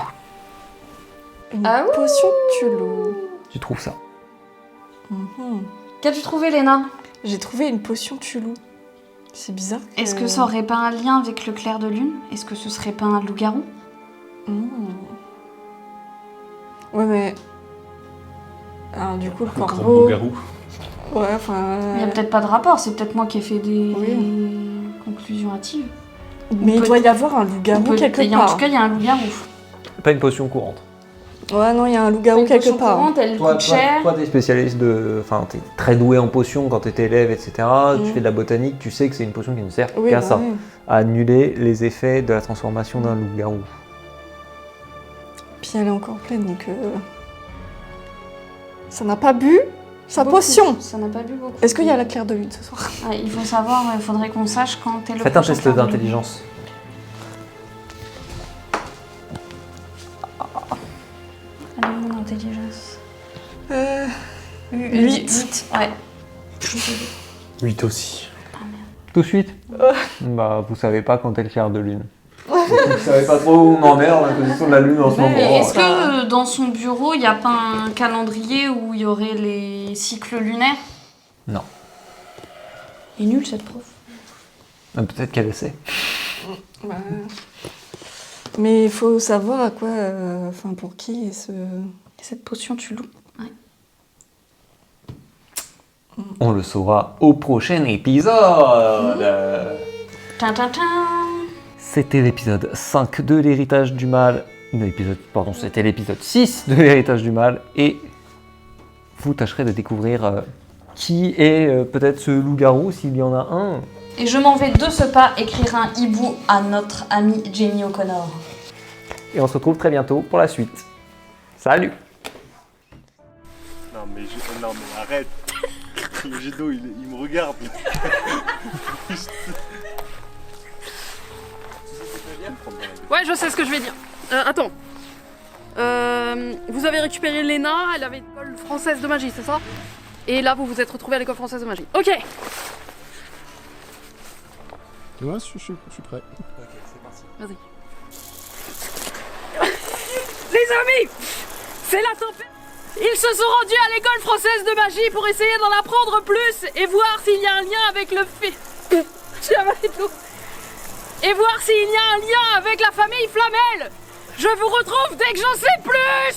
Une potion Tulou. Tu trouves ça. Qu'as-tu trouvé, Léna? J'ai trouvé une potion Tulou. C'est bizarre. Est-ce que ça aurait pas un lien avec le clair de lune? Est-ce que ce serait pas un loup-garou? Ouais, mais... Alors, du coup, le Grand corbeau... loup-garou. Ouais, enfin... Il y a peut-être pas de rapport, c'est peut-être moi qui ai fait des Oui. conclusions hâtives. Mais il doit y avoir un loup-garou quelque part. En tout cas, il y a un loup-garou. Pas une potion courante. Ouais, non, il y a un loup-garou Une quelque potion part. courante, elle coûte cher. Toi, t'es spécialiste enfin, t'es très doué en potions quand t'étais élève, etc. Tu fais de la botanique, tu sais que c'est une potion qui ne sert Oui, qu'à bah ça, oui. à annuler les effets de la transformation d'un loup-garou. Puis elle est encore pleine, donc... Ça n'a pas bu sa Beaucoup. potion. Ça n'a pas bu beaucoup. Est-ce qu'il y a la claire de lune ce soir? Ouais, il faut savoir, il faudrait qu'on sache quand est le Faites un prochain test clair de lune. d'intelligence. Elle est où, mon intelligence? 8. Ouais. 8 aussi. Tout de suite Bah, vous savez pas quand est le clair de lune. Vous savez pas trop où on en est dans la position de la lune en ce moment. Et est-ce que dans son bureau, il n'y a pas un calendrier où il y aurait les cycles lunaires? Non. Elle est nulle, cette prof. Peut-être qu'elle essaie. Ouais. Mais il faut savoir à quoi... Enfin, pour qui est ce... Cette potion, tu loues. Ouais. On le saura au prochain épisode. Tintintin. C'était l'épisode 5 de l'héritage du mal. C'était l'épisode 6 de l'héritage du mal. Et vous tâcherez de découvrir qui est peut-être ce loup-garou, s'il y en a un. Et je m'en vais de ce pas écrire un hibou à notre amie Jenny O'Connor. Et on se retrouve très bientôt pour la suite. Salut! Non mais arrête. Le Gido il me regarde. Ouais, je sais ce que je vais dire. Attends. Vous avez récupéré Léna, elle avait l'école française de magie, c'est ça? Et là, vous vous êtes retrouvés à l'école française de magie. Ok. Ouais, je suis prêt. Ok, c'est parti. Vas-y. Les amis, c'est la tempête. Ils se sont rendus à l'école française de magie pour essayer d'en apprendre plus et voir s'il y a un lien avec le J'ai avalé tout. Et voir s'il y a un lien avec la famille Flamel. Je vous retrouve dès que j'en sais plus.